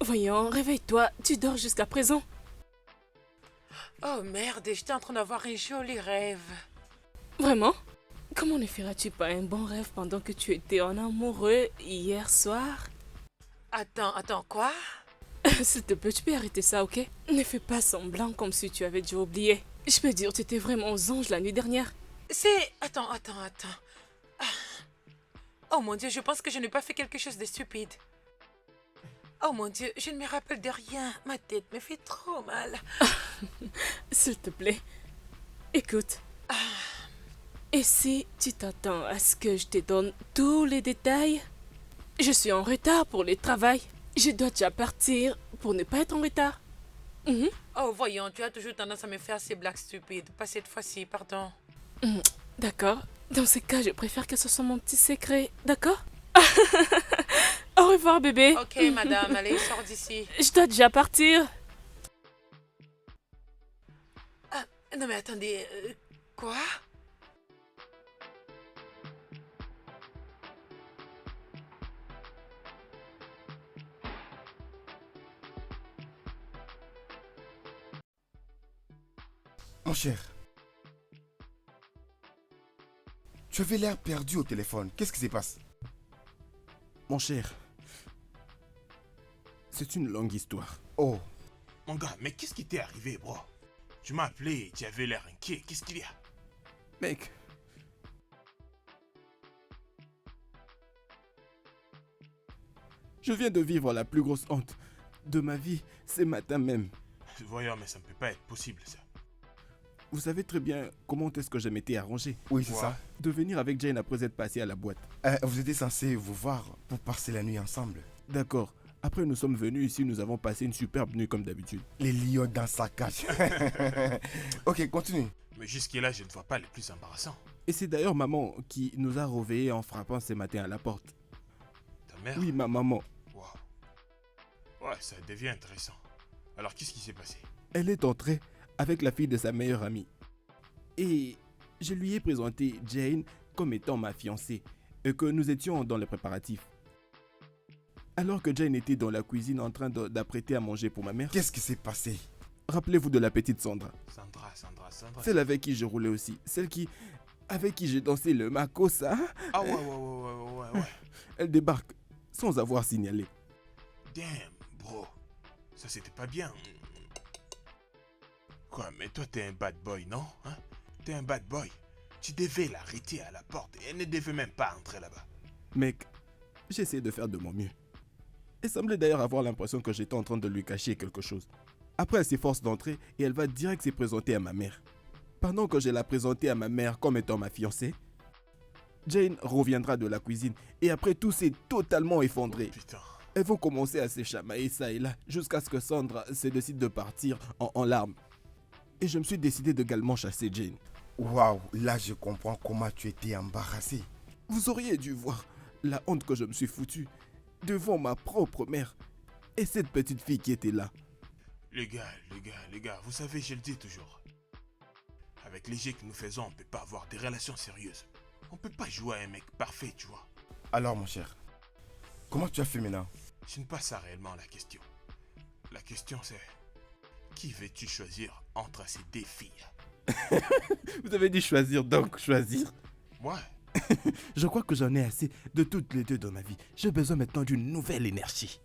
Voyons, réveille-toi, tu dors jusqu'à présent. Oh merde, j'étais en train d'avoir un joli rêve. Vraiment? Comment ne feras-tu pas un bon rêve pendant que tu étais en amoureux hier soir? Attends, quoi? S'il te plaît, tu peux arrêter ça, ok? Ne fais pas semblant comme si tu avais déjà oublié. Je peux dire, tu étais vraiment aux anges la nuit dernière. C'est... Attends. Ah. Oh mon Dieu, je pense que je n'ai pas fait quelque chose de stupide. Oh mon Dieu, je ne me rappelle de rien. Ma tête me fait trop mal. S'il te plaît, écoute. Et si tu t'attends à ce que je te donne tous les détails? Je suis en retard pour le travail. Je dois déjà partir pour ne pas être en retard. Oh, voyons, tu as toujours tendance à me faire ces blagues stupides. Pas cette fois-ci, pardon. D'accord. Dans ce cas, je préfère que ce soit mon petit secret. D'accord? Au revoir, bébé. Ok, madame, allez, sors d'ici. Je dois déjà partir. Ah, non mais attendez, quoi? Mon cher, tu avais l'air perdu au téléphone. Qu'est-ce qui se passe? Mon cher, c'est une longue histoire. Oh. Mon gars, mais qu'est-ce qui t'est arrivé, bro? Tu m'as appelé et tu avais l'air inquiet. Qu'est-ce qu'il y a? Mec, je viens de vivre la plus grosse honte de ma vie ce matin même. Voyons, mais ça ne peut pas être possible, ça. Vous savez très bien comment est-ce que je m'étais arrangé. Oui, c'est ça. De venir avec Jane après être passé à la boîte. Vous étiez censé vous voir pour passer la nuit ensemble. D'accord. Après, nous sommes venus ici, nous avons passé une superbe nuit comme d'habitude. Les lions dans sa cage. Ok, continue. Mais jusque-là, je ne vois pas le plus embarrassant. Et c'est d'ailleurs maman qui nous a réveillés en frappant ce matin à la porte. Ta mère? Oui, ma maman. Wow. Ouais, ça devient intéressant. Alors, qu'est-ce qui s'est passé? Elle est entrée avec la fille de sa meilleure amie. Et je lui ai présenté Jane comme étant ma fiancée et que nous étions dans les préparatifs. Alors que Jane était dans la cuisine en train d'apprêter à manger pour ma mère. Qu'est-ce qui s'est passé? Rappelez-vous de la petite Sandra. Sandra. Celle avec qui je roulais aussi. Avec qui j'ai dansé le Makossa. Ah ouais. Elle débarque sans avoir signalé. Damn, bro. Ça, c'était pas bien. Quoi, mais toi, t'es un bad boy, non? Hein? T'es un bad boy. Tu devais l'arrêter à la porte et elle ne devait même pas entrer là-bas. Mec, j'ai essayé de faire de mon mieux. Elle semblait d'ailleurs avoir l'impression que j'étais en train de lui cacher quelque chose. Après, elle s'efforce d'entrer et elle va direct se présenter à ma mère. Pendant que je la présentais à ma mère comme étant ma fiancée, Jane reviendra de la cuisine et après tout s'est totalement effondré. Oh, putain. Elles vont commencer à se chamailler ça et là jusqu'à ce que Sandra se décide de partir en larmes. Et je me suis décidé d'également chasser Jane. Waouh, là je comprends comment tu étais embarrassé. Vous auriez dû voir la honte que je me suis foutue devant ma propre mère et cette petite fille qui était là. Les gars, vous savez, je le dis toujours. Avec les jeux que nous faisons, on peut pas avoir des relations sérieuses. On peut pas jouer à un mec parfait, tu vois. Alors mon cher, comment tu as fait maintenant? Ce n'est pas ça réellement la question. La question c'est, qui veux-tu choisir entre ces deux filles? Vous avez dit choisir, donc choisir. Moi? Je crois que j'en ai assez de toutes les deux dans ma vie. J'ai besoin maintenant d'une nouvelle énergie.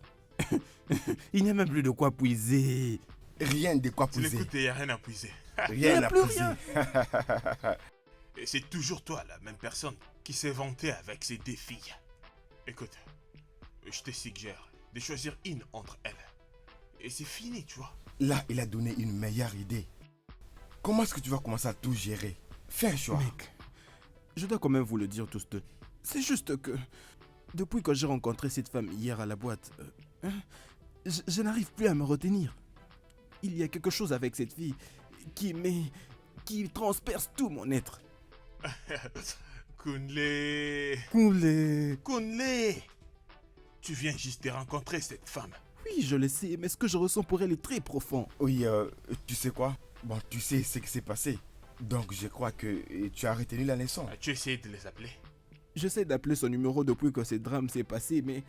Il n'y a même plus de quoi puiser. Rien de quoi puiser. Écoute, il n'y a rien à puiser. Rien à puiser. Et c'est toujours toi, la même personne, qui s'est vantée avec ces deux filles. Écoute, je te suggère de choisir une entre elles. Et c'est fini, tu vois. Là, il a donné une meilleure idée. Comment est-ce que tu vas commencer à tout gérer? Fais un choix. Mec, je dois quand même vous le dire tous deux. C'est juste que, depuis que j'ai rencontré cette femme hier à la boîte, je n'arrive plus à me retenir. Il y a quelque chose avec cette fille qui transperce tout mon être. Kunle. Tu viens juste de rencontrer cette femme. Oui, je le sais, mais ce que je ressens pour elle est très profond. Oui, tu sais quoi? Bon, tu sais ce qui s'est passé. Donc, je crois que tu as retenu la leçon. As-tu essayé de les appeler? J'essaie d'appeler son numéro depuis que ce drame s'est passé, mais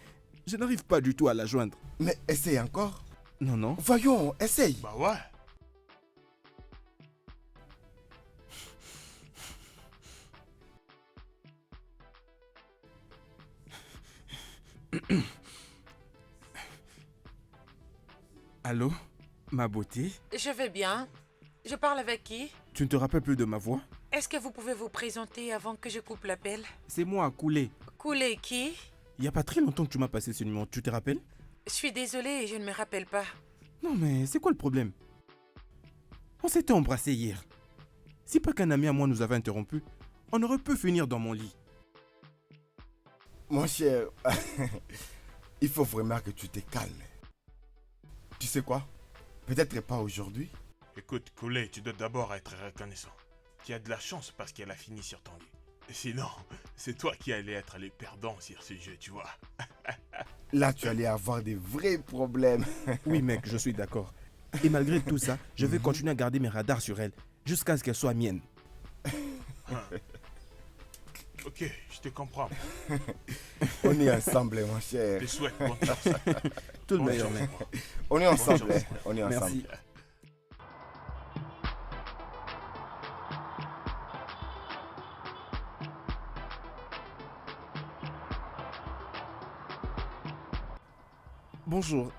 je n'arrive pas du tout à la joindre. Mais essaye encore. Non. Voyons, essaye. Bah ouais. Allô, ma beauté? Je vais bien. Je parle avec qui? Tu ne te rappelles plus de ma voix? Est-ce que vous pouvez vous présenter avant que je coupe l'appel? C'est moi, Koulé. Koulé qui? Il n'y a pas très longtemps que tu m'as passé ce numéro, tu te rappelles? Je suis désolée, je ne me rappelle pas. Non mais c'est quoi le problème? On s'était embrassés hier. Si pas qu'un ami à moi nous avait interrompu, on aurait pu finir dans mon lit. Mon cher, il faut vraiment que tu te calmes. Tu sais quoi? Peut-être pas aujourd'hui. Écoute, Koulé, tu dois d'abord être reconnaissant. Tu as de la chance parce qu'elle a fini sur ton lit. Sinon, c'est toi qui allais être le perdant sur ce jeu, tu vois. Là, tu allais avoir des vrais problèmes. Oui, mec, je suis d'accord. Et malgré tout ça, je vais continuer à garder mes radars sur elle, jusqu'à ce qu'elle soit mienne. Ok, je te comprends. On est ensemble, mon cher. Je te souhaite bonne chance. Tout le meilleur, mec. On est ensemble. On est ensemble. Merci. Bonjour.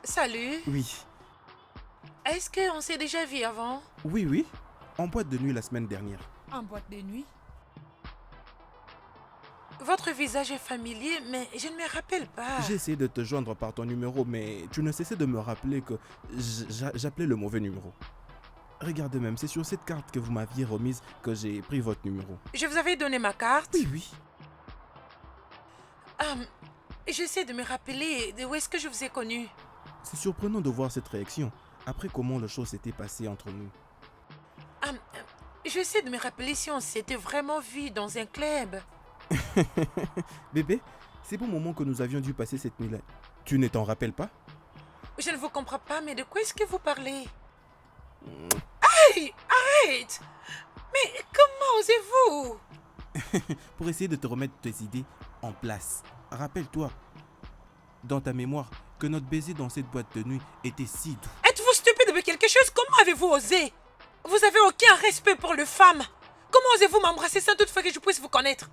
Salut. Oui. Est-ce qu'on s'est déjà vu avant? Oui. En boîte de nuit la semaine dernière. En boîte de nuit? Votre visage est familier, mais je ne me rappelle pas. J'ai essayé de te joindre par ton numéro, mais tu ne cessais de me rappeler que j'appelais le mauvais numéro. Regardez même, c'est sur cette carte que vous m'aviez remise que j'ai pris votre numéro. Je vous avais donné ma carte? Oui. J'essaie de me rappeler de où est-ce que je vous ai connu. C'est surprenant de voir cette réaction, après comment les choses s'étaient passées entre nous. J'essaie de me rappeler si on s'était vraiment vu dans un club. Bébé, c'est bon moment que nous avions dû passer cette nuit-là. Tu ne t'en rappelles pas? Je ne vous comprends pas, mais de quoi est-ce que vous parlez? Aïe! Arrête! Mais comment osez-vous? Pour essayer de te remettre tes idées en place. Rappelle-toi, dans ta mémoire, que notre baiser dans cette boîte de nuit était si doux. Êtes-vous bébé quelque chose? Comment avez-vous osé? Vous avez aucun respect pour les femmes. Comment osez-vous m'embrasser sans toutefois que je puisse vous connaître?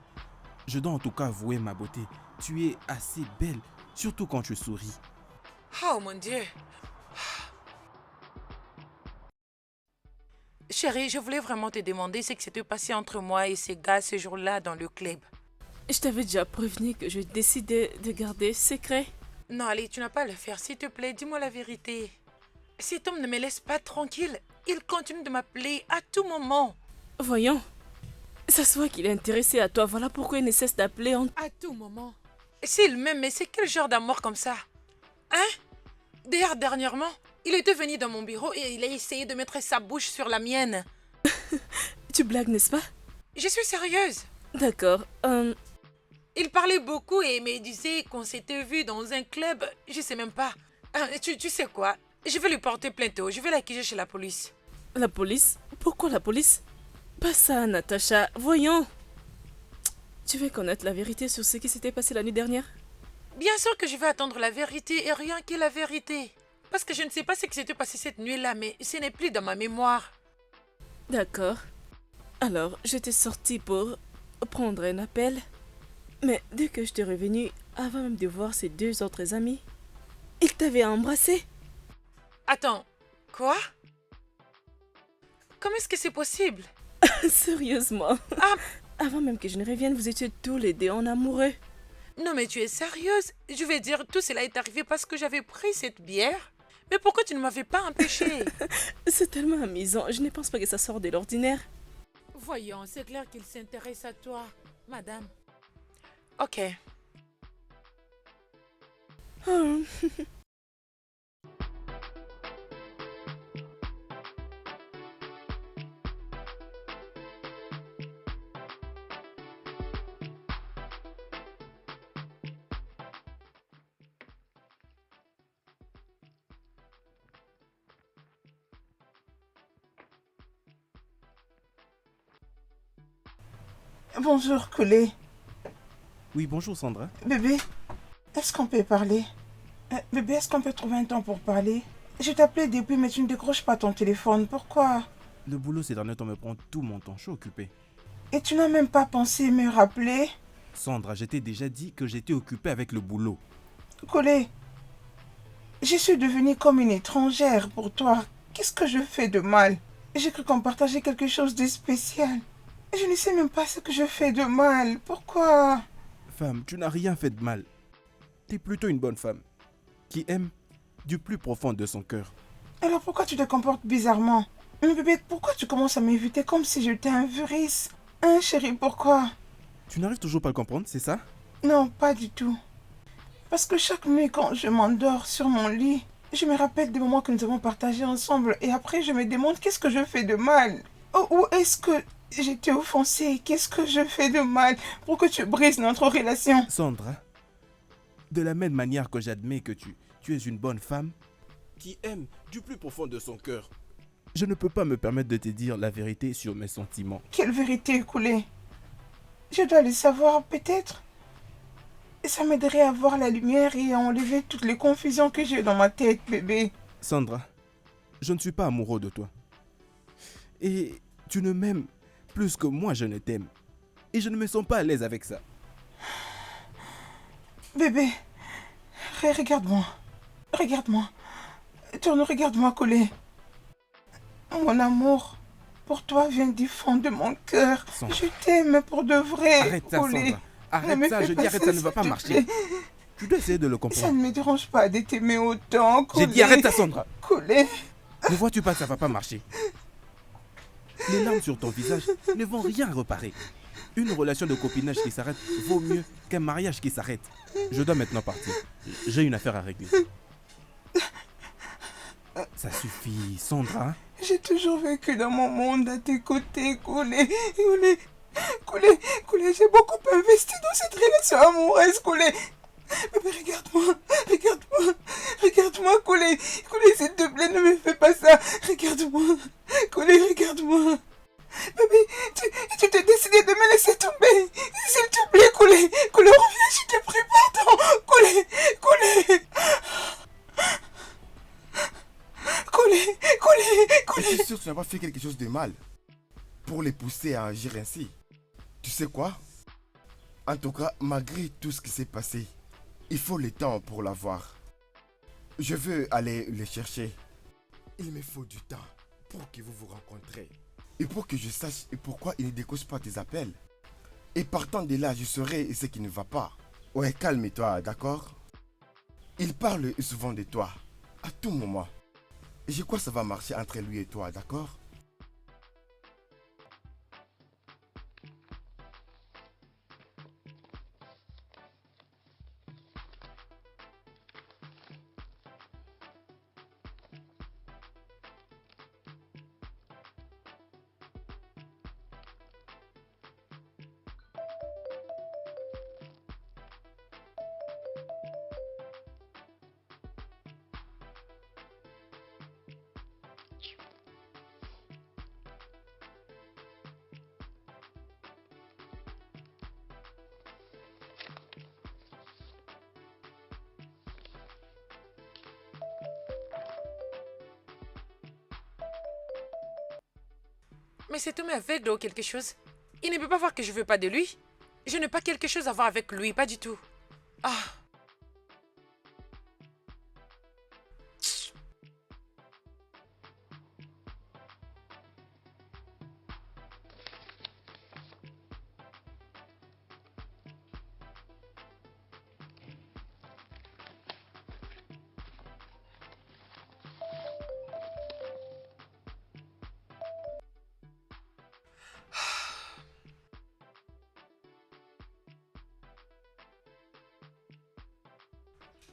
Je dois en tout cas avouer ma beauté. Tu es assez belle, surtout quand tu souris. Oh mon Dieu. Chérie, je voulais vraiment te demander ce qui s'était passé entre moi et ces gars ce jour-là dans le club. Je t'avais déjà prévenu que je décidais de garder secret. Non, allez, tu n'as pas à le faire, s'il te plaît, dis-moi la vérité. Cet homme ne me laisse pas tranquille. Il continue de m'appeler à tout moment. Voyons. Ça se voit qu'il est intéressé à toi. Voilà pourquoi il ne cesse d'appeler à tout moment. S'il m'aime, mais c'est quel genre d'amour comme ça? Hein? D'ailleurs, dernièrement, il était venu dans mon bureau et il a essayé de mettre sa bouche sur la mienne. Tu blagues, n'est-ce pas? Je suis sérieuse. D'accord. Il parlait beaucoup et me disait qu'on s'était vu dans un club. Je sais même pas. Tu sais quoi? Je vais lui porter plainte. Je vais l'accuser chez la police. La police? Pourquoi la police? Pas ça, Natacha. Voyons. Tu veux connaître la vérité sur ce qui s'était passé la nuit dernière? Bien sûr que je vais attendre la vérité et rien que la vérité. Parce que je ne sais pas ce qui s'était passé cette nuit-là, mais ce n'est plus dans ma mémoire. D'accord. Alors, j'étais sortie pour prendre un appel. Mais dès que je t'ai revenu, avant même de voir ses deux autres amis, il t'avait embrassé. Attends, quoi? Comment est-ce que c'est possible? Sérieusement. Avant même que je ne revienne, vous étiez tous les deux en amoureux. Non mais tu es sérieuse? Je vais dire, tout cela est arrivé parce que j'avais pris cette bière. Mais pourquoi tu ne m'avais pas empêché? C'est tellement amusant, je ne pense pas que ça sort de l'ordinaire. Voyons, c'est clair qu'il s'intéresse à toi, madame. Ok. Oh. Bonjour, Koulé. Oui, bonjour Sandra. Bébé, est-ce qu'on peut parler? Bébé, est-ce qu'on peut trouver un temps pour parler? Je t'appelais depuis, mais tu ne décroches pas ton téléphone. Pourquoi? Le boulot ces derniers temps me prend tout mon temps. Je suis occupé. Et tu n'as même pas pensé me rappeler? Sandra, je t'ai déjà dit que j'étais occupé avec le boulot. Koulé, je suis devenue comme une étrangère pour toi. Qu'est-ce que je fais de mal? J'ai cru qu'on partageait quelque chose de spécial. Je ne sais même pas ce que je fais de mal. Pourquoi? Femme, tu n'as rien fait de mal. Tu es plutôt une bonne femme qui aime du plus profond de son cœur. Alors pourquoi tu te comportes bizarrement? Mais bébé, pourquoi tu commences à m'éviter comme si j'étais un virus? Hein, chérie, pourquoi? Tu n'arrives toujours pas à le comprendre, c'est ça? Non, pas du tout. Parce que chaque nuit, quand je m'endors sur mon lit, je me rappelle des moments que nous avons partagés ensemble. Et après, je me demande qu'est-ce que je fais de mal? Ou est-ce que j'ai été offensée? Qu'est-ce que je fais de mal pour que tu brises notre relation? Sandra, de la même manière que j'admets que tu es une bonne femme qui aime du plus profond de son cœur, je ne peux pas me permettre de te dire la vérité sur mes sentiments. Quelle vérité, Koulé? Je dois le savoir, peut-être. Et ça m'aiderait à voir la lumière et à enlever toutes les confusions que j'ai dans ma tête, bébé. Sandra, je ne suis pas amoureux de toi. Et tu ne m'aimes plus que moi je ne t'aime. Et je ne me sens pas à l'aise avec ça. Bébé, regarde-moi. Regarde-moi. Tourne, regarde-moi, Koulé. Mon amour pour toi vient du fond de mon cœur. Sandra. Je t'aime pour de vrai, Arrête ça, Koulé. Sandra. Arrête ça, je dis arrête, ça ne va pas marcher. Tu dois essayer de le comprendre. Ça ne me dérange pas de t'aimer autant, Koulé. J'ai dit arrête ça, Sandra. Koulé. Ne vois-tu pas que ça va pas marcher? Les larmes sur ton visage ne vont rien réparer. Une relation de copinage qui s'arrête vaut mieux qu'un mariage qui s'arrête. Je dois maintenant partir. J'ai une affaire à régler. Ça suffit, Sandra. J'ai toujours vécu dans mon monde à tes côtés, Koulé. Koulé, j'ai beaucoup investi dans cette relation amoureuse, Koulé. Bébé, regarde-moi, Koulé, s'il te plaît, ne me fais pas ça. Regarde-moi, Koulé, regarde-moi. Bébé, tu t'es décidé de me laisser tomber. S'il te plaît, Koulé, reviens, je te prie, pardon. Koulé. mal pour les pousser à agir ainsi. Tu sais quoi? En tout cas, malgré tout ce qui s'est passé, il faut le temps pour la voir. Je veux aller les chercher. Il me faut du temps pour que vous vous rencontrez. Et pour que je sache pourquoi il ne décroche pas tes appels. Et partant de là, je saurai ce qui ne va pas. Ouais, calme-toi, d'accord? Il parle souvent de toi, à tout moment. Et je crois que ça va marcher entre lui et toi, d'accord? Mais cet homme est aveugle ou quelque chose. Il ne peut pas voir que je veux pas de lui. Je n'ai pas quelque chose à voir avec lui, pas du tout. Ah.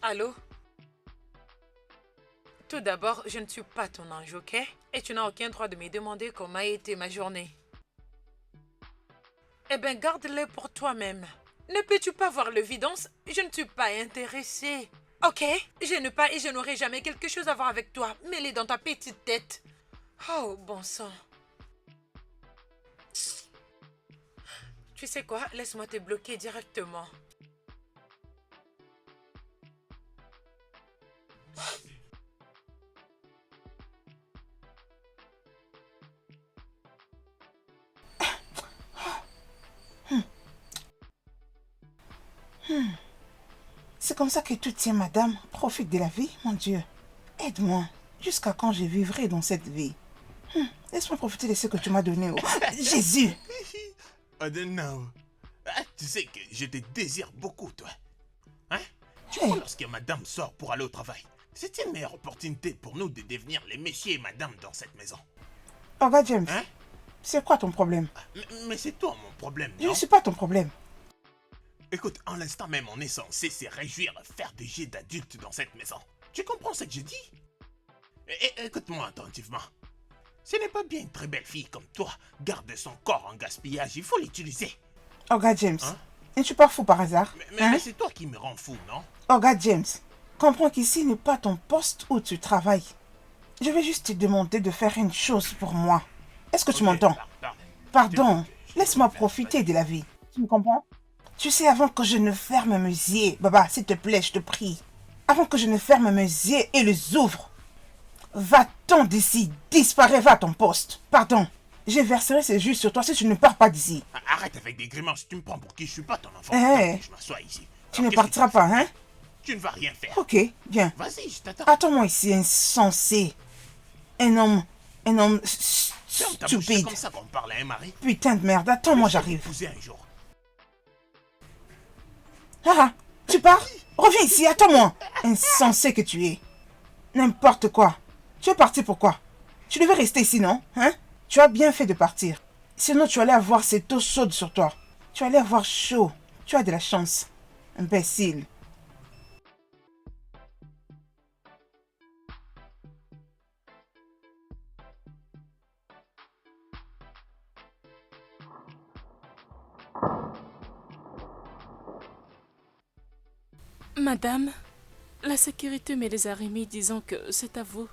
Allô? Tout d'abord, je ne suis pas ton ange, ok? Et tu n'as aucun droit de me demander comment a été ma journée. Eh bien, garde-le pour toi-même. Ne peux-tu pas voir l'évidence? Je ne suis pas intéressée. Ok? Je n'ai pas et je n'aurai jamais quelque chose à voir avec toi. Mets-les dans ta petite tête. Oh, bon sang. Tu sais quoi? Laisse-moi te bloquer directement. C'est comme ça que tu tiens, madame. Profite de la vie, mon Dieu. Aide-moi. Jusqu'à quand je vivrai dans cette vie? Laisse-moi profiter de ce que tu m'as donné. Oh. Jésus! Adenao, tu sais que je te désire beaucoup, toi. Hein? Tu vois, lorsque madame sort pour aller au travail, c'est une meilleure opportunité pour nous de devenir les messieurs et madame dans cette maison. Oh, gars James, Hein? c'est quoi ton problème? Mais c'est toi mon problème, Je non? ne suis pas ton problème. Écoute, en l'instant même, on est censé se réjouir à faire des jets d'adultes dans cette maison. Tu comprends ce que je dis? Écoute-moi attentivement. Ce n'est pas bien une très belle fille comme toi garder son corps en gaspillage. Il faut l'utiliser. Oh, gars James, Hein? ne suis pas fou par hasard? Mais c'est toi qui me rends fou, non? Oh, gars James, comprends qu'ici n'est pas ton poste où tu travailles. Je vais juste te demander de faire une chose pour moi. Est-ce que tu m'entends? Pardon, laisse-moi profiter de la vie. Tu me comprends? Tu sais, avant que je ne ferme mes yeux, Baba, s'il te plaît, je te prie. Avant que je ne ferme mes yeux et les ouvre, va-t'en d'ici, disparais, va à ton poste. Pardon, je verserai ces jus sur toi si tu ne pars pas d'ici. Arrête avec des grimaces, tu me prends pour qui? Je suis pas ton enfant. Hey, Je m'assois ici. Tu ne partiras pas, hein? Tu ne vas rien faire. Ok, viens. Vas-y, je t'attends. Attends-moi ici, insensé. Un homme C'est stupide. comme ça qu'on parle à un mari. Putain de merde, attends-moi, j'arrive. Épouser un jour. Ah, tu pars? Reviens ici, attends-moi. Insensé que tu es. N'importe quoi. Tu es parti pourquoi? Tu devais rester ici, non? Hein? Tu as bien fait de partir. Sinon, tu allais avoir cette eau chaude sur toi. Tu allais avoir chaud. Tu as de la chance. Imbécile. Madame, la sécurité me les a remis disant que c'est à vous.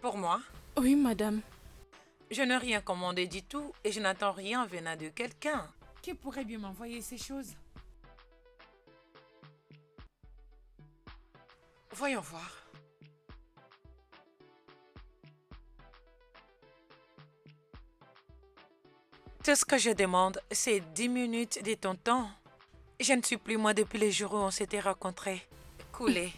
Pour moi? Oui, madame. Je n'ai rien commandé du tout et je n'attends rien venant de quelqu'un. Qui pourrait bien m'envoyer ces choses? Voyons voir. Tout ce que je demande, c'est 10 minutes de ton temps. Je ne suis plus moi depuis les jours où on s'était rencontrés. Coulé.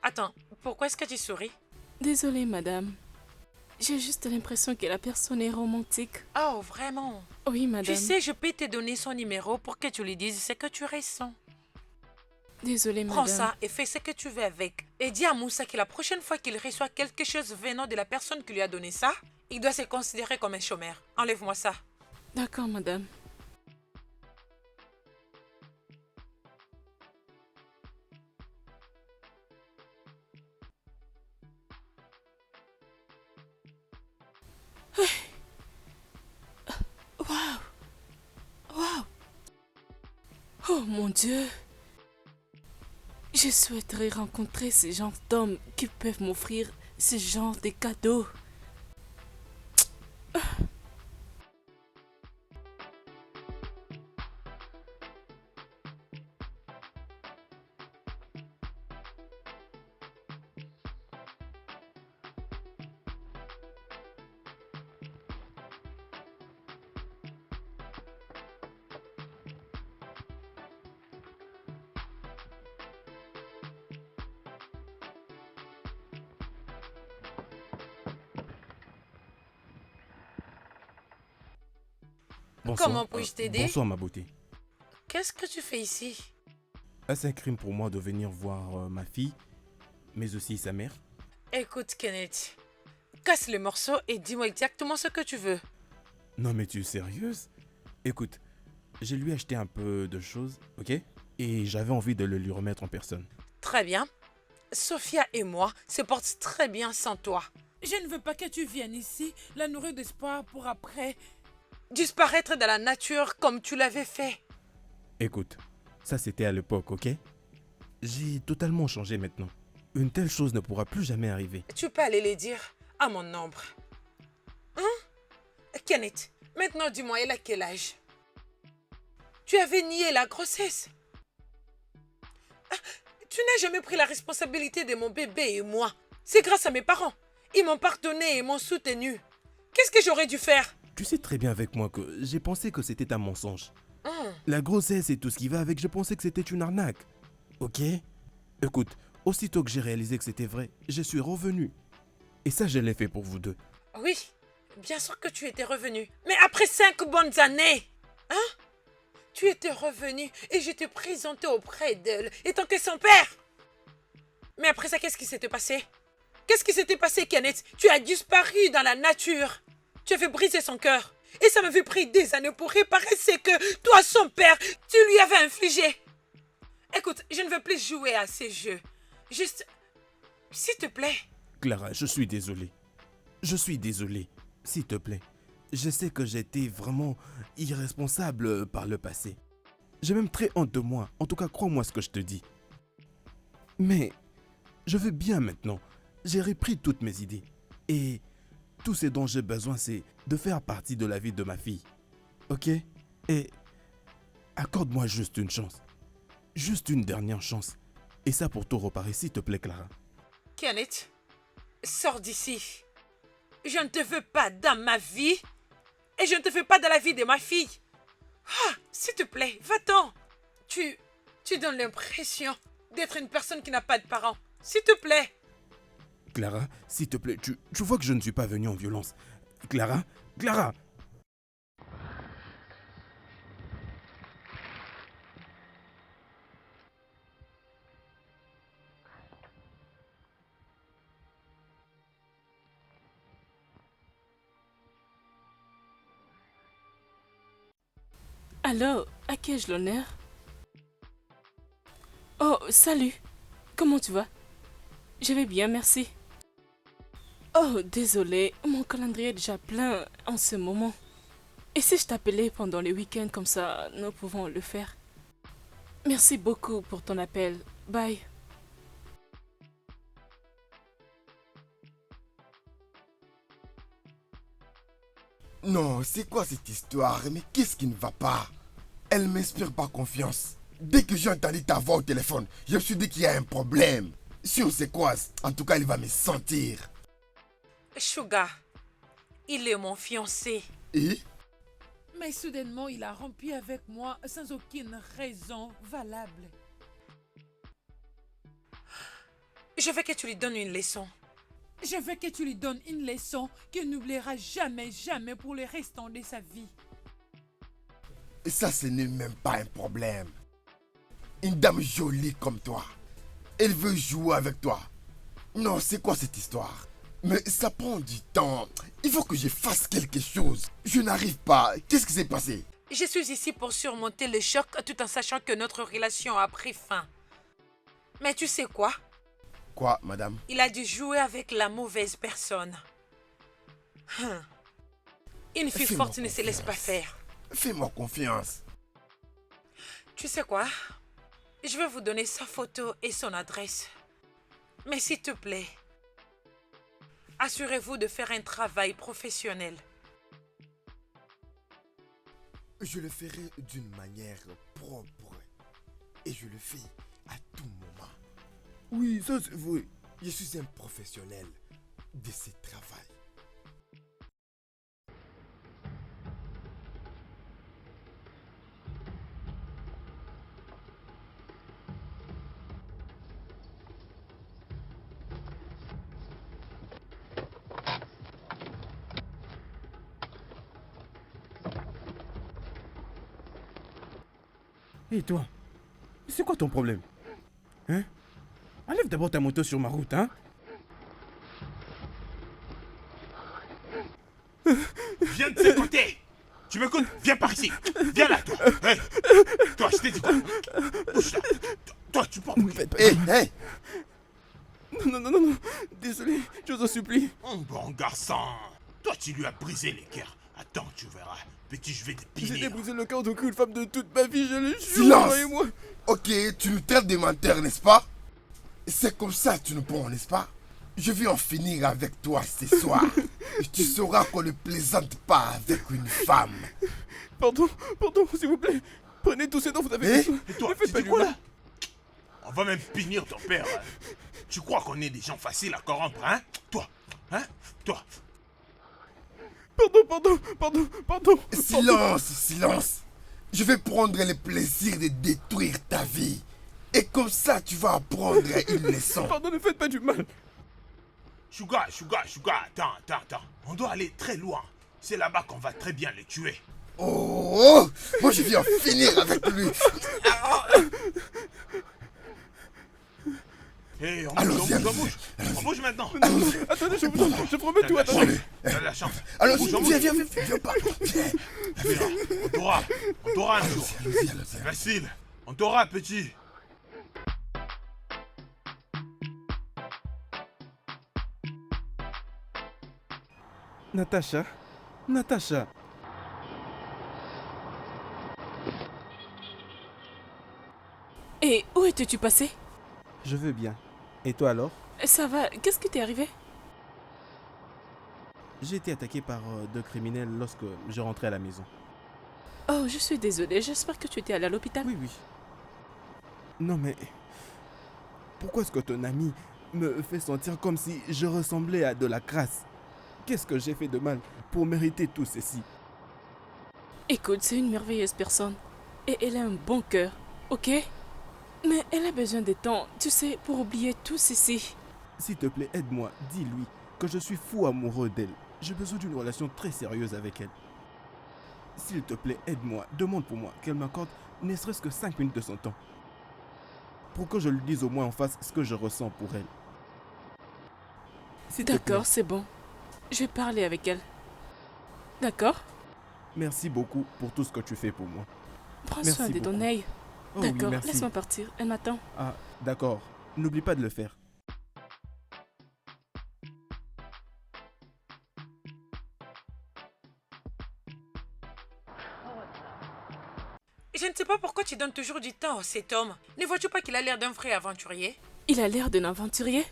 Attends, pourquoi est-ce que tu souris? Désolée, madame. J'ai juste l'impression que la personne est romantique. Oh, vraiment? Oui, madame. Tu sais, je peux te donner son numéro pour que tu lui dises ce que tu ressens. Désolée, madame. Prends ça et fais ce que tu veux avec. Et dis à Moussa que la prochaine fois qu'il reçoit quelque chose venant de la personne qui lui a donné ça, il doit se considérer comme un chômeur. Enlève-moi ça. D'accord, madame. Waouh! Waouh! Oh mon Dieu! Je souhaiterais rencontrer ce genre d'hommes qui peuvent m'offrir ce genre de cadeaux. Bonsoir. Comment puis-je t'aider? Bonsoir, ma beauté. Qu'est-ce que tu fais ici? Est-ce un crime pour moi de venir voir ma fille, mais aussi sa mère? Écoute, Kenneth, casse le morceau et dis-moi exactement ce que tu veux. Non, mais tu es sérieuse? Écoute, je lui ai acheté un peu de choses, ok? Et j'avais envie de le lui remettre en personne. Très bien. Sophia et moi se portent très bien sans toi. Je ne veux pas que tu viennes ici, la nourrir d'espoir pour après. Disparaître dans la nature comme tu l'avais fait. Écoute, ça c'était à l'époque, ok? J'ai totalement changé maintenant. Une telle chose ne pourra plus jamais arriver. Tu peux aller les dire à mon ombre. Hein? Kenneth, maintenant dis-moi, elle a quel âge? Tu avais nié la grossesse. Tu n'as jamais pris la responsabilité de mon bébé et moi. C'est grâce à mes parents. Ils m'ont pardonné et m'ont soutenu. Qu'est-ce que j'aurais dû faire? Tu sais très bien avec moi que j'ai pensé que c'était un mensonge. La grossesse et tout ce qui va avec, je pensais que c'était une arnaque. Ok? Écoute, aussitôt que j'ai réalisé que c'était vrai, je suis revenu. Et ça, je l'ai fait pour vous deux. Oui, bien sûr que tu étais revenu. Mais après 5 bonnes années, hein? Tu étais revenu et je t'ai présenté auprès d'elle, étant que son père. Mais après ça, qu'est-ce qui s'était passé? Qu'est-ce qui s'était passé, Kenneth? Tu as disparu dans la nature. Tu avais brisé son cœur. Et ça m'avait pris des années pour réparer ce que toi, son père, tu lui avais infligé. Écoute, je ne veux plus jouer à ces jeux. Juste, s'il te plaît. Clara, je suis désolé. Je suis désolé. S'il te plaît. Je sais que j'étais vraiment irresponsable par le passé. J'ai même très honte de moi. En tout cas, crois-moi ce que je te dis. Mais je veux bien maintenant. J'ai repris toutes mes idées. Et tout ce dont j'ai besoin, c'est de faire partie de la vie de ma fille. Ok? Et accorde-moi juste une chance. Juste une dernière chance. Et ça pour tout réparer, s'il te plaît, Clara. Kenneth, sors d'ici. Je ne te veux pas dans ma vie. Et je ne te veux pas dans la vie de ma fille. Ah, s'il te plaît, va-t'en. Tu donnes l'impression d'être une personne qui n'a pas de parents. S'il te plaît. Clara, s'il te plaît, tu vois que je ne suis pas venu en violence. Clara, Clara! Alors, à qui ai-je l'honneur? Oh, salut. Comment tu vas? Je vais bien, merci. Oh, désolé, mon calendrier est déjà plein en ce moment. Et si je t'appelais pendant les week-ends comme ça, nous pouvons le faire. Merci beaucoup pour ton appel. Bye. Non, c'est quoi cette histoire? Mais qu'est-ce qui ne va pas? Elle m'inspire pas confiance. Dès que j'ai entendu ta voix au téléphone, je me suis dit qu'il y a un problème. Si on se croise, en tout cas, il va me sentir. Sugar, Il est mon fiancé. Et Mais soudainement, il a rompu avec moi sans aucune raison valable. Je veux que tu lui donnes une leçon. Je veux que tu lui donnes une leçon qu'il n'oubliera jamais, jamais pour le restant de sa vie. ça, ce n'est même pas un problème. Une dame jolie comme toi, elle veut jouer avec toi. Non, c'est quoi cette histoire? Mais ça prend du temps. Il faut que je fasse quelque chose. Je n'arrive pas. Qu'est-ce qui s'est passé? Je suis ici pour surmonter le choc tout en sachant que notre relation a pris fin. Mais tu sais quoi? Quoi, madame? Il a dû jouer avec la mauvaise personne. Une fille Fais-moi forte ne se laisse pas confiance. faire. Fais-moi confiance. Tu sais quoi? Je vais vous donner sa photo et son adresse. Mais s'il te plaît, assurez-vous de faire un travail professionnel. Je le ferai d'une manière propre. Et je le fais à tout moment. Oui, ça c'est vrai. Je suis un professionnel de ce travail. Et toi? C'est quoi ton problème? Hein? Enlève d'abord ta moto sur ma route, hein? Viens de ce côté. Tu m'écoutes? Viens par ici. Viens là, toi. Hey. Toi, je t'ai dit quoi? Bouge là. Toi, tu portes. Hé, hé! Non. Désolé, je vous en supplie. Bon garçon. Toi, tu lui as brisé les cœurs. Attends, tu verras. Petit, je vais te J'ai punir. débrisé le cœur d'aucune femme de toute ma vie, je le jure. Silence! Croyez-moi. Ok, tu nous traites de menteur, n'est-ce pas? C'est comme ça que tu nous prends, n'est-ce pas? Je vais en finir avec toi ce soir. Tu sauras qu'on ne plaisante pas avec une femme. Pardon, s'il vous plaît. Prenez tout ce dont vous avez besoin. Et toi, Ne faites tu pas dis du quoi mal. là? On va même punir ton père. Hein. Tu crois qu'on est des gens faciles à corrompre, hein? Toi, hein? Toi. Pardon. Silence. Je vais prendre le plaisir de détruire ta vie. Et comme ça, tu vas apprendre une leçon. Pardon, ne faites pas du mal. Sugar. Attends. On doit aller très loin. C'est là-bas qu'on va très bien les tuer. Oh, moi je viens finir avec lui. Hé, on Allons-y, bouge. On bouge maintenant. Attendez, je promets tout, attendez. T'as la chance. Alors, Bouge, on viens bouge. pas. Viens. On t'aura un jour. Allons-y. Facile. On t'aura, petit. Natacha. Et où étais-tu passé? Je veux bien. Et toi alors? Ça va, qu'est-ce qui t'est arrivé? J'ai été attaqué par deux criminels lorsque je rentrais à la maison. Oh, je suis désolée, j'espère que tu étais allé à l'hôpital. Oui. Non mais... Pourquoi est-ce que ton ami me fait sentir comme si je ressemblais à de la crasse? Qu'est-ce que j'ai fait de mal pour mériter tout ceci? Écoute, c'est une merveilleuse personne. Et elle a un bon cœur, ok? Mais elle a besoin de temps, tu sais, pour oublier tout ceci. S'il te plaît, aide-moi, dis-lui que je suis fou amoureux d'elle. J'ai besoin d'une relation très sérieuse avec elle. S'il te plaît, aide-moi, demande pour moi qu'elle m'accorde ne serait-ce que 5 minutes de son temps. Pour que je lui dise au moins en face ce que je ressens pour elle. S'il te plaît. D'accord, c'est bon. Je vais parler avec elle. D'accord? Merci beaucoup pour tout ce que tu fais pour moi. Prends Merci soin de ton beaucoup. œil. Oh oui, D'accord, merci. laisse-moi partir. Elle m'attend. Ah, d'accord. N'oublie pas de le faire. Je ne sais pas pourquoi tu donnes toujours du temps à cet homme. Ne vois-tu pas qu'il a l'air d'un vrai aventurier? Il a l'air d'un aventurier.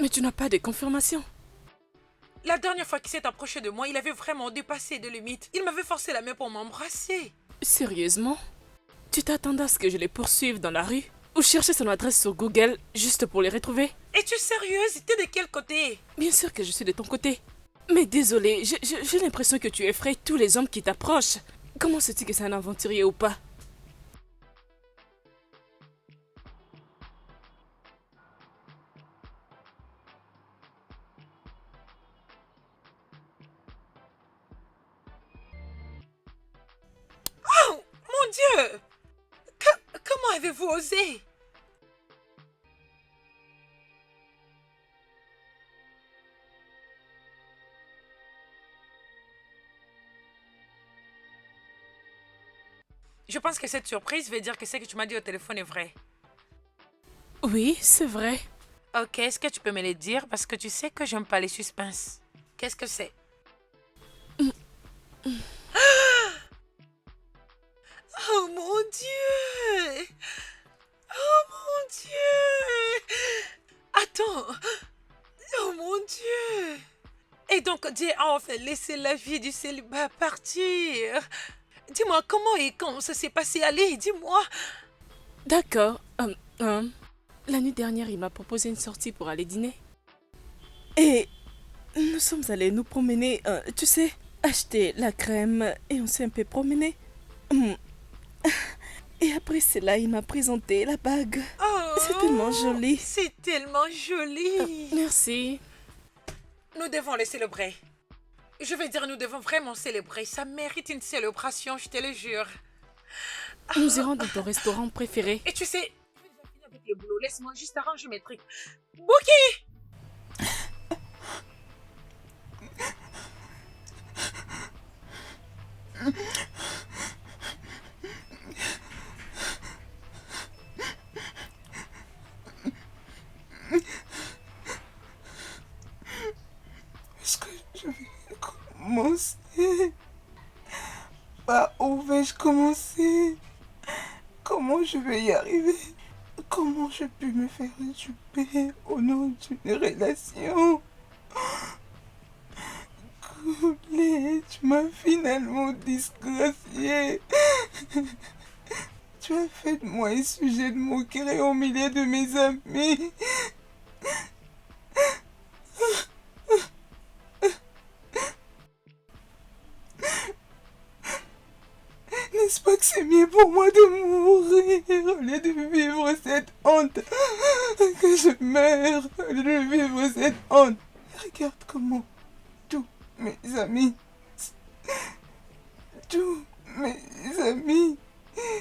Mais tu n'as pas de confirmation. La dernière fois qu'il s'est approché de moi, il avait vraiment dépassé de limites. Il m'avait forcé la main pour m'embrasser. Sérieusement? Tu t'attendais à ce que je les poursuive dans la rue? Ou chercher son adresse sur Google juste pour les retrouver? Es-tu sérieuse? T'es de quel côté? Bien sûr que je suis de ton côté. Mais désolé, j'ai l'impression que tu effraies tous les hommes qui t'approchent. Comment sais-tu que c'est un aventurier ou pas? Oh, mon Dieu! Comment avez-vous osé? Je pense que cette surprise veut dire que ce que tu m'as dit au téléphone est vrai. Oui, c'est vrai. Ok, est-ce que tu peux me le dire? Parce que tu sais que j'aime pas les suspens. Qu'est-ce que c'est? Oh mon Dieu! Oh mon Dieu! Attends! Oh mon Dieu! Et donc Dieu a enfin laissé la vie du célibat partir. Dis-moi comment et quand ça s'est passé. Allez, dis-moi. D'accord. La nuit dernière, il m'a proposé une sortie pour aller dîner. Et nous sommes allés nous promener, tu sais, acheter la crème et on s'est un peu promené. Et après cela, il m'a présenté la bague. Oh, c'est tellement joli. C'est tellement joli. Merci. Nous devons le célébrer. Je veux dire, nous devons vraiment célébrer. Ça mérite une célébration, je te le jure. Nous irons dans ton restaurant préféré. Et tu sais, je vais déjà finir avec le boulot. Laisse-moi juste arranger mes trucs. Bouki! Est-ce que je vais commencer? Par où vais-je commencer? Comment je vais y arriver? Comment je peux me faire duper au nom d'une relation? Coulé, tu m'as finalement disgracié. Tu as fait de moi un sujet de moquerie au milieu de mes amis. N'est-ce pas que c'est mieux pour moi de mourir au lieu de vivre cette honte? Que je meure au lieu de vivre cette honte. Regarde comment tous mes amis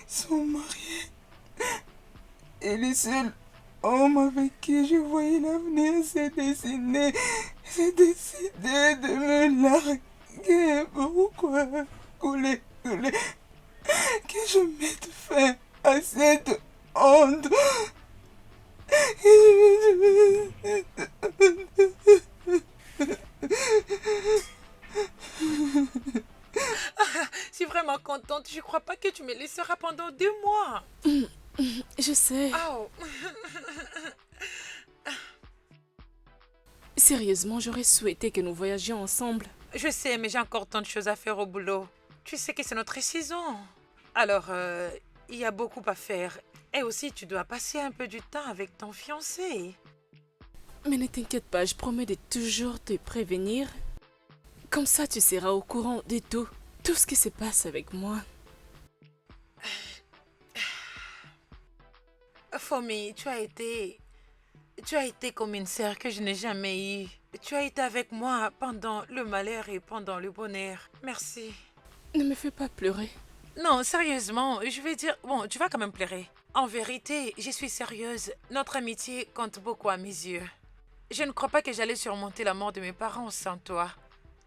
sont mariés. Et le seul homme avec qui je voyais l'avenir s'est décidé de me larguer. Pourquoi? Couler. Que je mette fin à cette honte. Je suis vraiment contente. Je crois pas que tu me laisseras pendant 2 mois. Je sais. Oh. Sérieusement, j'aurais souhaité que nous voyagions ensemble. Je sais, mais j'ai encore tant de choses à faire au boulot. Tu sais que c'est notre saison. Alors, il y a beaucoup à faire. Et aussi, tu dois passer un peu du temps avec ton fiancé. Mais ne t'inquiète pas, je promets de toujours te prévenir. Comme ça, tu seras au courant de tout. Tout ce qui se passe avec moi. Fomi, tu as été comme une sœur que je n'ai jamais eue. Tu as été avec moi pendant le malheur et pendant le bonheur. Merci. Ne me fais pas pleurer. Non, sérieusement, je vais dire... Bon, tu vas quand même pleurer. En vérité, je suis sérieuse. Notre amitié compte beaucoup à mes yeux. Je ne crois pas que j'allais surmonter la mort de mes parents sans toi.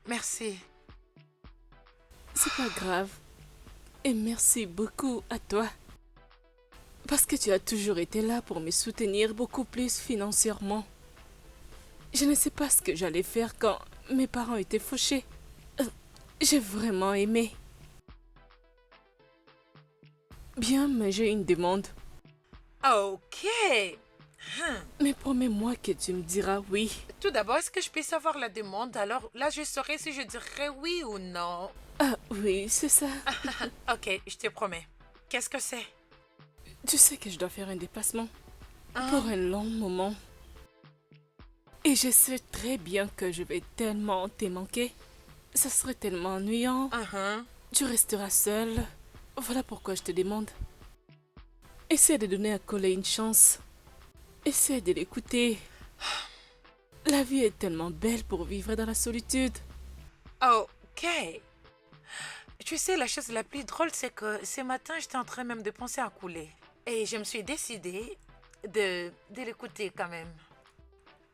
Merci. C'est pas grave. Et merci beaucoup à toi. Parce que tu as toujours été là pour me soutenir beaucoup plus financièrement. Je ne sais pas ce que j'allais faire quand mes parents étaient fauchés. J'ai vraiment aimé. Bien, mais j'ai une demande. Ok. Mais promets-moi que tu me diras oui. Tout d'abord, est-ce que je peux savoir la demande? Alors là, je saurai si je dirais oui ou non. Ah oui, c'est ça. Ok, je te promets. Qu'est-ce que c'est? Tu sais que je dois faire un déplacement. Pour un long moment. Et je sais très bien que je vais tellement te manquer. Ça serait tellement ennuyant. Tu resteras seule. Voilà pourquoi je te demande. Essaie de donner à Collet une chance. Essaie de l'écouter. La vie est tellement belle pour vivre dans la solitude. Ok. Tu sais, la chose la plus drôle, c'est que ce matin, j'étais en train même de penser à Couler. Et je me suis décidée de l'écouter quand même.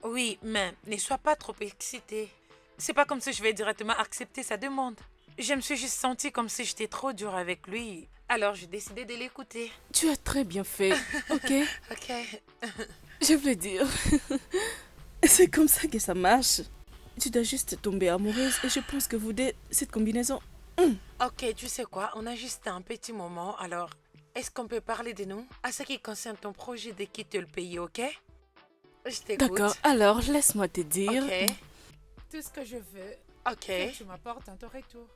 Oui, mais ne sois pas trop excitée. C'est pas comme si je vais directement accepter sa demande. Je me suis juste sentie comme si j'étais trop dure avec lui. Alors j'ai décidé de l'écouter. Tu as très bien fait, ok? Ok. Je voulais dire, c'est comme ça que ça marche. Tu dois juste tomber amoureuse et je pense que vous deux, cette combinaison... Ok, tu sais quoi? On a juste un petit moment, alors est-ce qu'on peut parler de nous? À ce qui concerne ton projet de quitter le pays, ok? Je t'écoute. D'accord, alors laisse-moi te dire... Ok. Tout ce que je veux, Ok. que tu m'apportes en ton retour.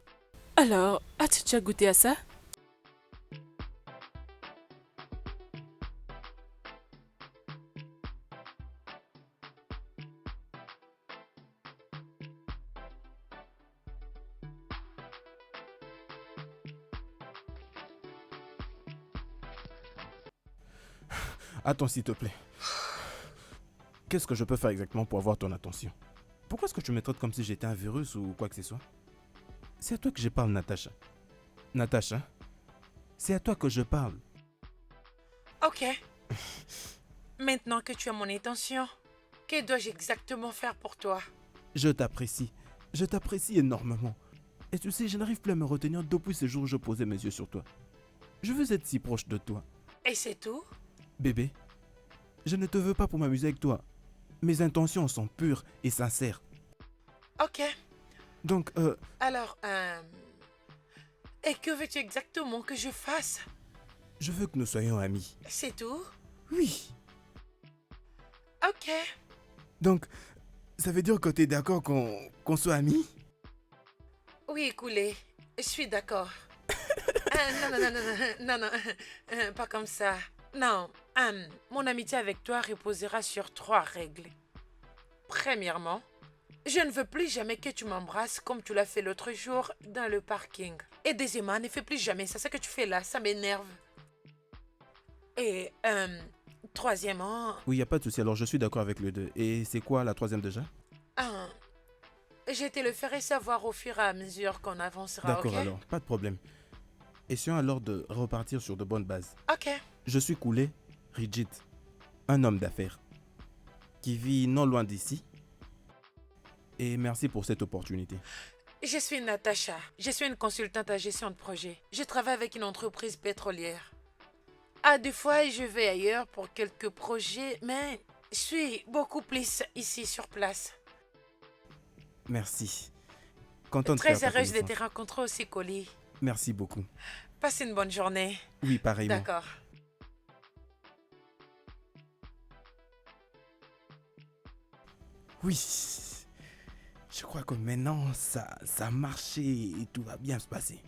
Alors, as-tu déjà goûté à ça? Attends, s'il te plaît. Qu'est-ce que je peux faire exactement pour avoir ton attention? Pourquoi est-ce que tu me traites comme si j'étais un virus ou quoi que ce soit? C'est à toi que je parle, Natacha. Natacha, c'est à toi que je parle. Ok. Maintenant que tu as mon attention, que dois-je exactement faire pour toi? Je t'apprécie. Je t'apprécie énormément. Et tu sais, je n'arrive plus à me retenir depuis ce jour où je posais mes yeux sur toi. Je veux être si proche de toi. Et c'est tout? Bébé, je ne te veux pas pour m'amuser avec toi. Mes intentions sont pures et sincères. Ok. Donc, Alors, et que veux-tu exactement que je fasse? je veux que nous soyons amis. C'est tout? Oui. Ok. Donc, ça veut dire que tu es d'accord qu'on soit amis? Oui, Coulé, je suis d'accord. Non, pas comme ça. Non, mon amitié avec toi reposera sur 3 règles. Premièrement, je ne veux plus jamais que tu m'embrasses comme tu l'as fait l'autre jour dans le parking. Et deuxièmement, ne fais plus jamais ça. Ce que tu fais là, ça m'énerve. Et troisièmement... Oui, il n'y a pas de souci. Alors, je suis d'accord avec les deux. Et c'est quoi la troisième déjà? Je te le ferai savoir au fur et à mesure qu'on avancera, ok? D'accord, alors, pas de problème. Essayons alors de repartir sur de bonnes bases. Ok. Je suis Coulé, Rigid, un homme d'affaires, qui vit non loin d'ici. Et merci pour cette opportunité. Je suis Natacha. Je suis une consultante à gestion de projet. Je travaille avec une entreprise pétrolière. Des fois, je vais ailleurs pour quelques projets, mais je suis beaucoup plus ici sur place. Merci. Contente de Très faire ta heureuse de te connaissance. rencontrer aussi, Colly. Merci beaucoup. Passe une bonne journée. Oui, pareillement. D'accord. Oui. Je crois que maintenant, ça a marché et tout va bien se passer.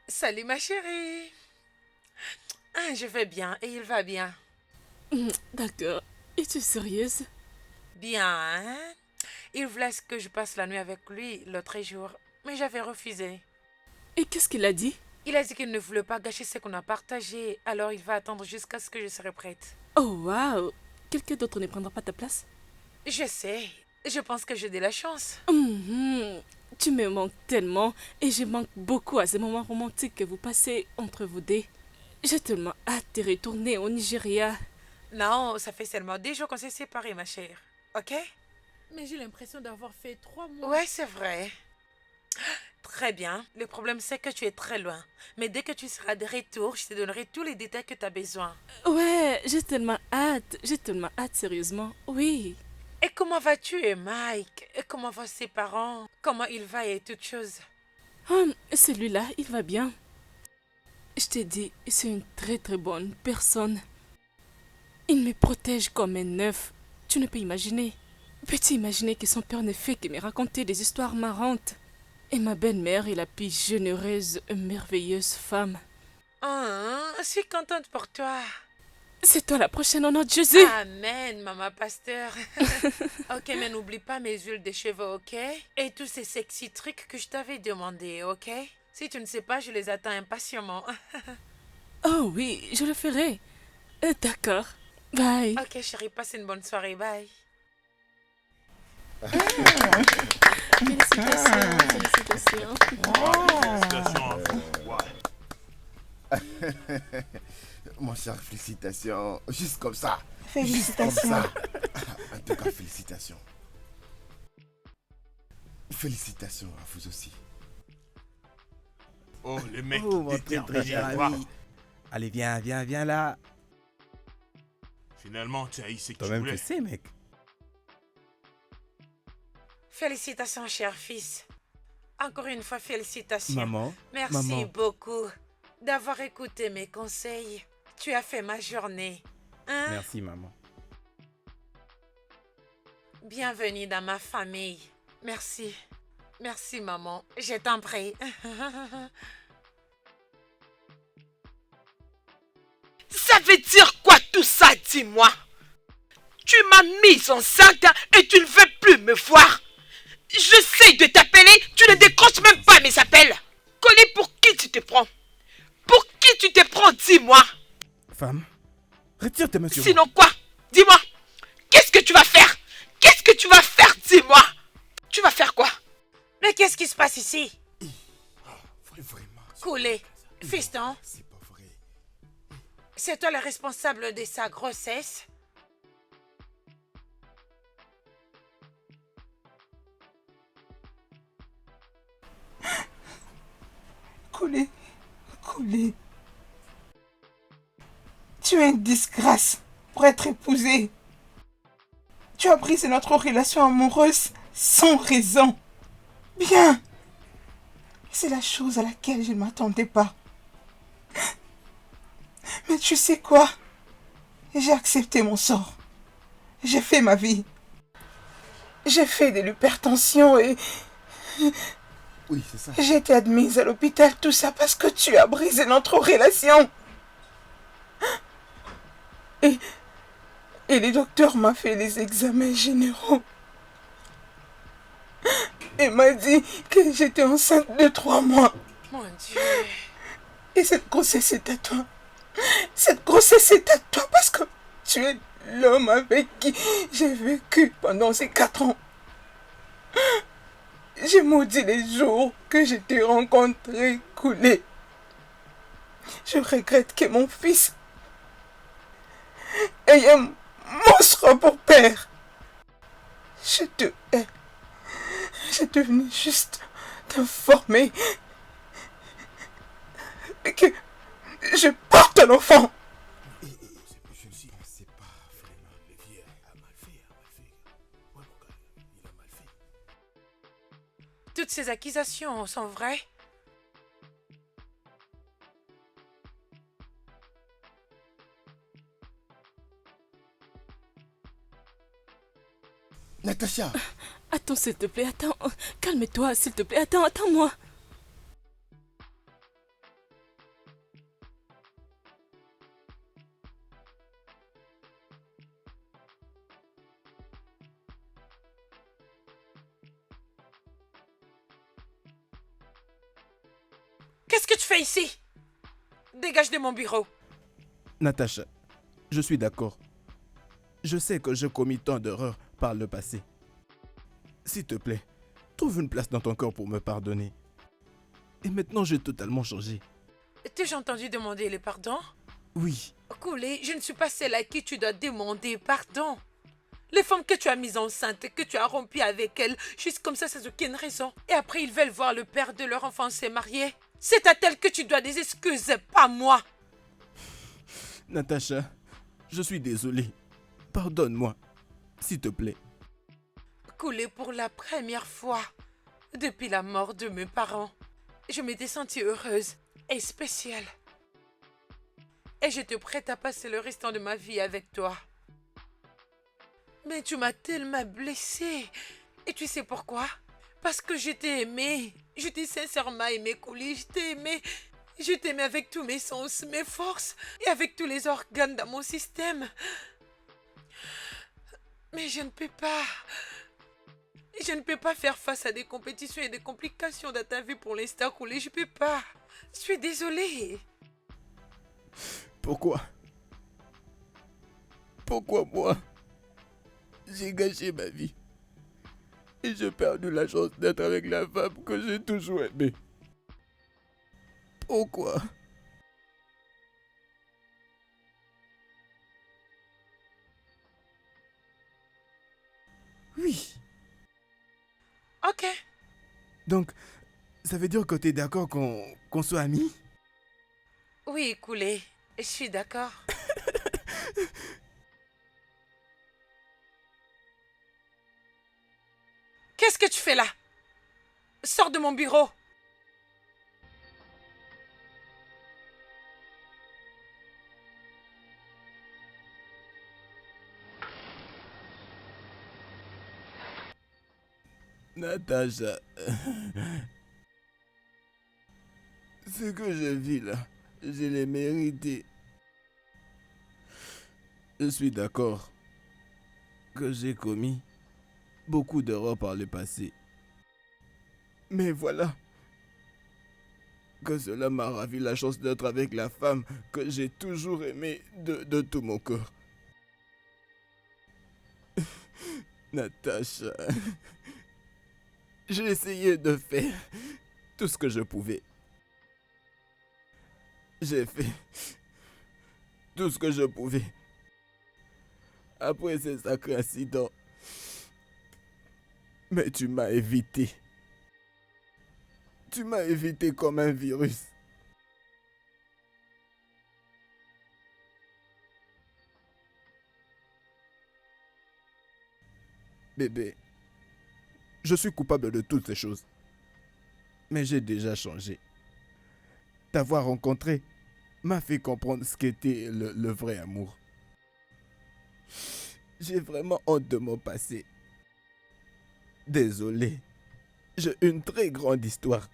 Salut ma chérie. Je vais bien et il va bien. D'accord. Es-tu sérieuse? Bien, hein? Il voulait que je passe la nuit avec lui l'autre jour, mais j'avais refusé. Et qu'est-ce qu'il a dit? Il a dit qu'il ne voulait pas gâcher ce qu'on a partagé, alors il va attendre jusqu'à ce que je serai prête. Oh, waouh! Quelqu'un d'autre ne prendra pas ta place? Je sais, je pense que j'ai de la chance. Tu me manques tellement et je manque beaucoup à ces moments romantiques que vous passez entre vous deux. J'ai tellement hâte de retourner au Nigeria. Non, ça fait seulement 10 jours qu'on s'est séparés, ma chère. Ok? Mais j'ai l'impression d'avoir fait 3 mois. Ouais, c'est vrai. Très bien. Le problème, c'est que tu es très loin. Mais dès que tu seras de retour, je te donnerai tous les détails que tu as besoin. Ouais, j'ai tellement hâte, sérieusement. Oui. Et comment vas-tu, Mike? Et comment vont ses parents? Comment il va et toutes choses? Celui-là, il va bien. Je t'ai dit, c'est une très très bonne personne. Il me protège comme un œuf. Tu ne peux imaginer. Peux-tu imaginer que son père ne fait que me raconter des histoires marrantes? Et ma belle-mère est la plus généreuse et merveilleuse femme. Je suis contente pour toi. C'est toi la prochaine au nom de Jésus. Amen, maman pasteur. Ok, mais n'oublie pas mes huiles de cheveux, ok? Et tous ces sexy trucs que je t'avais demandé, ok? Si tu ne sais pas, je les attends impatiemment. Oh oui, je le ferai. D'accord. Bye. Ok, chérie, passe une bonne soirée. Bye. Félicitations, félicitations. Mon cher, félicitations. Juste comme ça. Félicitations. Juste comme ça. En tout cas, félicitations. Félicitations à vous aussi. Oh, le mec Mon très cher ami. Allez, viens là. Finalement, tu as eu ce que tu Toi-même voulais. tu sais, mec. Félicitations, cher fils. Encore une fois, félicitations. Maman. Merci Maman. beaucoup d'avoir écouté mes conseils. Tu as fait ma journée. Hein? Merci, maman. Bienvenue dans ma famille. Merci. Merci, maman. Je t'en prie. Ça veut dire quoi tout ça, dis-moi? Tu m'as mise enceinte et tu ne veux plus me voir. J'essaie de t'appeler, tu ne décroches même pas mes appels. Collé, pour qui tu te prends? Pour qui tu te prends, dis-moi? Femme, retire tes mains sur moi. Sinon quoi? Dis-moi. Qu'est-ce que tu vas faire? Qu'est-ce que tu vas faire, dis-moi? Tu vas faire quoi? Mais qu'est-ce qui se passe ici? Vraiment. Coulé. Fiston, C'est pas vrai. c'est toi le responsable de sa grossesse? Coulé. Tu es une disgrâce pour être épousée. Tu as brisé notre relation amoureuse sans raison. Bien. C'est la chose à laquelle je ne m'attendais pas. Mais tu sais quoi? J'ai accepté mon sort. J'ai fait ma vie. J'ai fait de l'hypertension et Oui, c'est ça. j'ai été admise à l'hôpital. Tout ça parce que tu as brisé notre relation. Et les docteurs m'ont fait les examens généraux. Et m'a dit que j'étais enceinte de 3 mois. Mon Dieu. Et cette grossesse est à toi. Cette grossesse est à toi parce que tu es l'homme avec qui j'ai vécu pendant ces 4 ans. J'ai maudit les jours que je t'ai rencontré, Coulé. Je regrette que mon fils ait un monstre pour père. Je te hais. J'ai devenu juste t'informer que je porte un enfant. Je ne sais c'est pas vraiment. Le vieux a mal fait. Ouais, mon gars, il a mal fait. Toutes ces accusations sont vraies? Natacha. Attends, s'il te plaît, attends. Calme-toi, s'il te plaît. Attends-moi. Qu'est-ce que tu fais ici? Dégage de mon bureau. Natacha, je suis d'accord. Je sais que j'ai commis tant d'erreurs par le passé. S'il te plaît, trouve une place dans ton cœur pour me pardonner. Et maintenant, j'ai totalement changé. T'ai-je entendu demander le pardon? Oui, Coulé, je ne suis pas celle à qui tu dois demander pardon. Les femmes que tu as mises enceintes, que tu as rompu avec elles, juste comme ça sans aucune raison. Et après, ils veulent voir le père de leur enfant se marier. C'est à elles que tu dois des excuses, pas moi. Natacha, je suis désolé. Pardonne-moi, s'il te plaît. Coulé, pour la première fois depuis la mort de mes parents, je m'étais sentie heureuse et spéciale. Et j'étais prête à passer le restant de ma vie avec toi. Mais tu m'as tellement blessée. Et tu sais pourquoi? Parce que je t'ai aimé. Je t'ai sincèrement aimé, Coulé. Je t'ai aimé. Je t'aimais avec tous mes sens, mes forces et avec tous les organes dans mon système. Mais je ne peux pas. Je ne peux pas faire face à des compétitions et des complications dans ta vie pour l'instant, Coulé. Je ne peux pas. Je suis désolée. Pourquoi? Pourquoi moi? J'ai gâché ma vie. Et j'ai perdu la chance d'être avec la femme que j'ai toujours aimée. Pourquoi? Oui. Ok. Donc, ça veut dire que t'es d'accord qu'on soit amis? Oui, Coulé. Je suis d'accord. Qu'est-ce que tu fais là? Sors de mon bureau. Natacha, ce que je vis là, je l'ai mérité. Je suis d'accord que j'ai commis beaucoup d'erreurs par le passé. Mais voilà que cela m'a ravi la chance d'être avec la femme que j'ai toujours aimée de tout mon cœur. Natacha, j'ai essayé de faire tout ce que je pouvais. J'ai fait tout ce que je pouvais. Après ces sacrés incidents. Mais tu m'as évité. Tu m'as évité comme un virus. Bébé, je suis coupable de toutes ces choses. Mais j'ai déjà changé. T'avoir rencontré m'a fait comprendre ce qu'était le vrai amour. J'ai vraiment honte de mon passé. Désolé. J'ai une très grande histoire.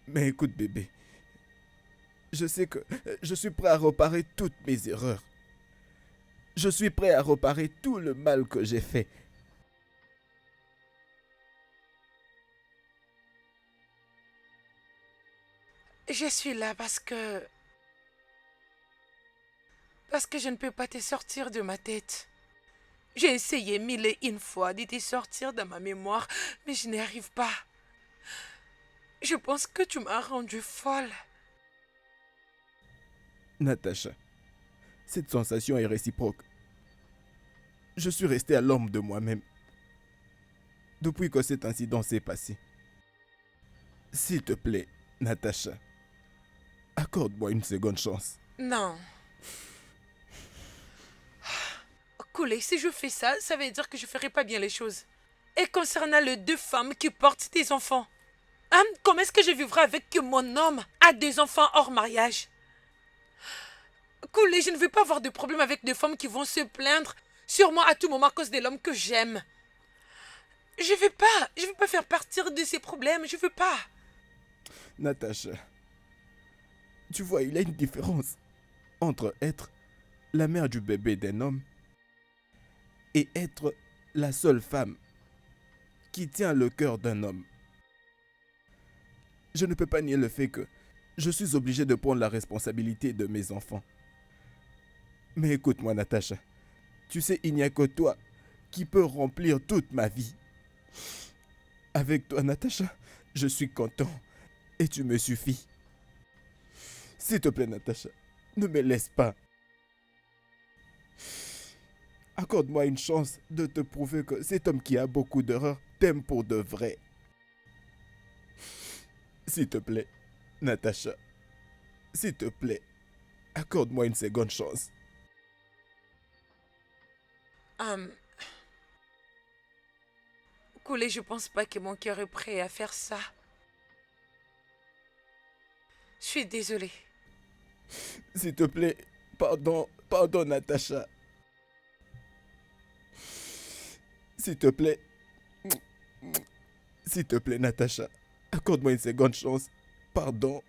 Mais écoute, bébé. Je sais que je suis prêt à réparer toutes mes erreurs. Je suis prêt à réparer tout le mal que j'ai fait. Je suis là parce que je ne peux pas te sortir de ma tête. J'ai essayé 1001 fois de te sortir de ma mémoire, mais je n'y arrive pas. Je pense que tu m'as rendue folle. Natacha, cette sensation est réciproque. Je suis resté à l'ombre de moi-même depuis que cet incident s'est passé. S'il te plaît, Natacha, accorde-moi une seconde chance. Non. Coulé, si je fais ça, ça veut dire que je ne ferai pas bien les choses. Et concernant les 2 femmes qui portent des enfants, hein, comment est-ce que je vivrai avec que mon homme a 2 enfants hors mariage? Coulé, je ne veux pas avoir de problème avec 2 femmes qui vont se plaindre sur moi à tout moment à cause de l'homme que j'aime. Je veux pas faire partir de ces problèmes, je veux pas. Natacha, tu vois, il y a une différence entre être la mère du bébé d'un homme et être la seule femme qui tient le cœur d'un homme. Je ne peux pas nier le fait que je suis obligé de prendre la responsabilité de mes enfants. Mais écoute-moi, Natacha, tu sais, il n'y a que toi qui peux remplir toute ma vie. Avec toi, Natacha, je suis content et tu me suffis. S'il te plaît, Natacha, ne me laisse pas. Accorde-moi une chance de te prouver que cet homme qui a beaucoup d'erreurs t'aime pour de vrai. S'il te plaît, Natacha, s'il te plaît, accorde-moi une seconde chance. Koulé, je pense pas que mon cœur est prêt à faire ça. Je suis désolée. S'il te plaît, pardon, Natacha. S'il te plaît, Natacha, accorde-moi une seconde chance. Pardon.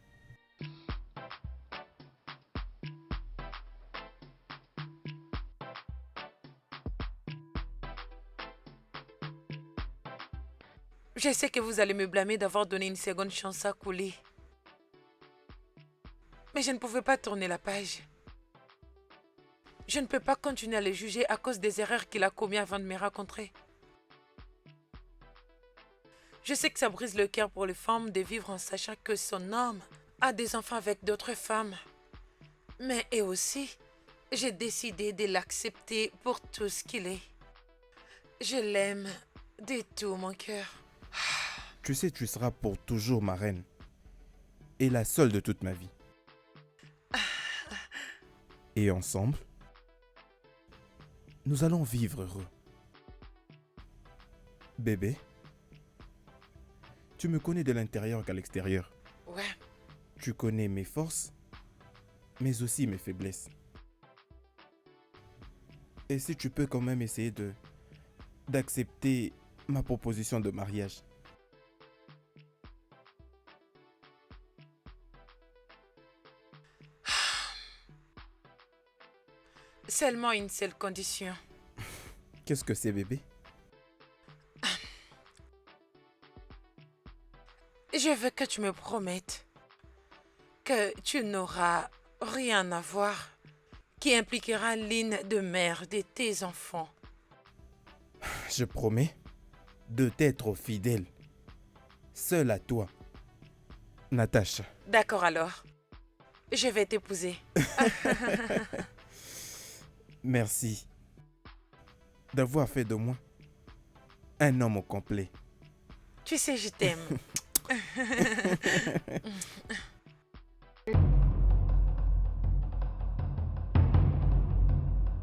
Je sais que vous allez me blâmer d'avoir donné une seconde chance à Koulé. Mais je ne pouvais pas tourner la page. Je ne peux pas continuer à le juger à cause des erreurs qu'il a commises avant de me rencontrer. Je sais que ça brise le cœur pour les femmes de vivre en sachant que son homme a des enfants avec d'autres femmes. Mais et aussi, j'ai décidé de l'accepter pour tout ce qu'il est. Je l'aime de tout mon cœur. Tu sais, tu seras pour toujours ma reine. Et la seule de toute ma vie. Et ensemble, nous allons vivre heureux. Bébé, tu me connais de l'intérieur qu'à l'extérieur. Ouais. Tu connais mes forces, mais aussi mes faiblesses. Et si tu peux quand même essayer d'accepter ma proposition de mariage. Seulement une seule condition. Qu'est-ce que c'est, bébé? Je veux que tu me promettes que tu n'auras rien à voir qui impliquera l'une de mère de tes enfants. Je promets de t'être fidèle, seul à toi, Natacha. D'accord alors, je vais t'épouser. Merci d'avoir fait de moi un homme au complet. Tu sais, je t'aime.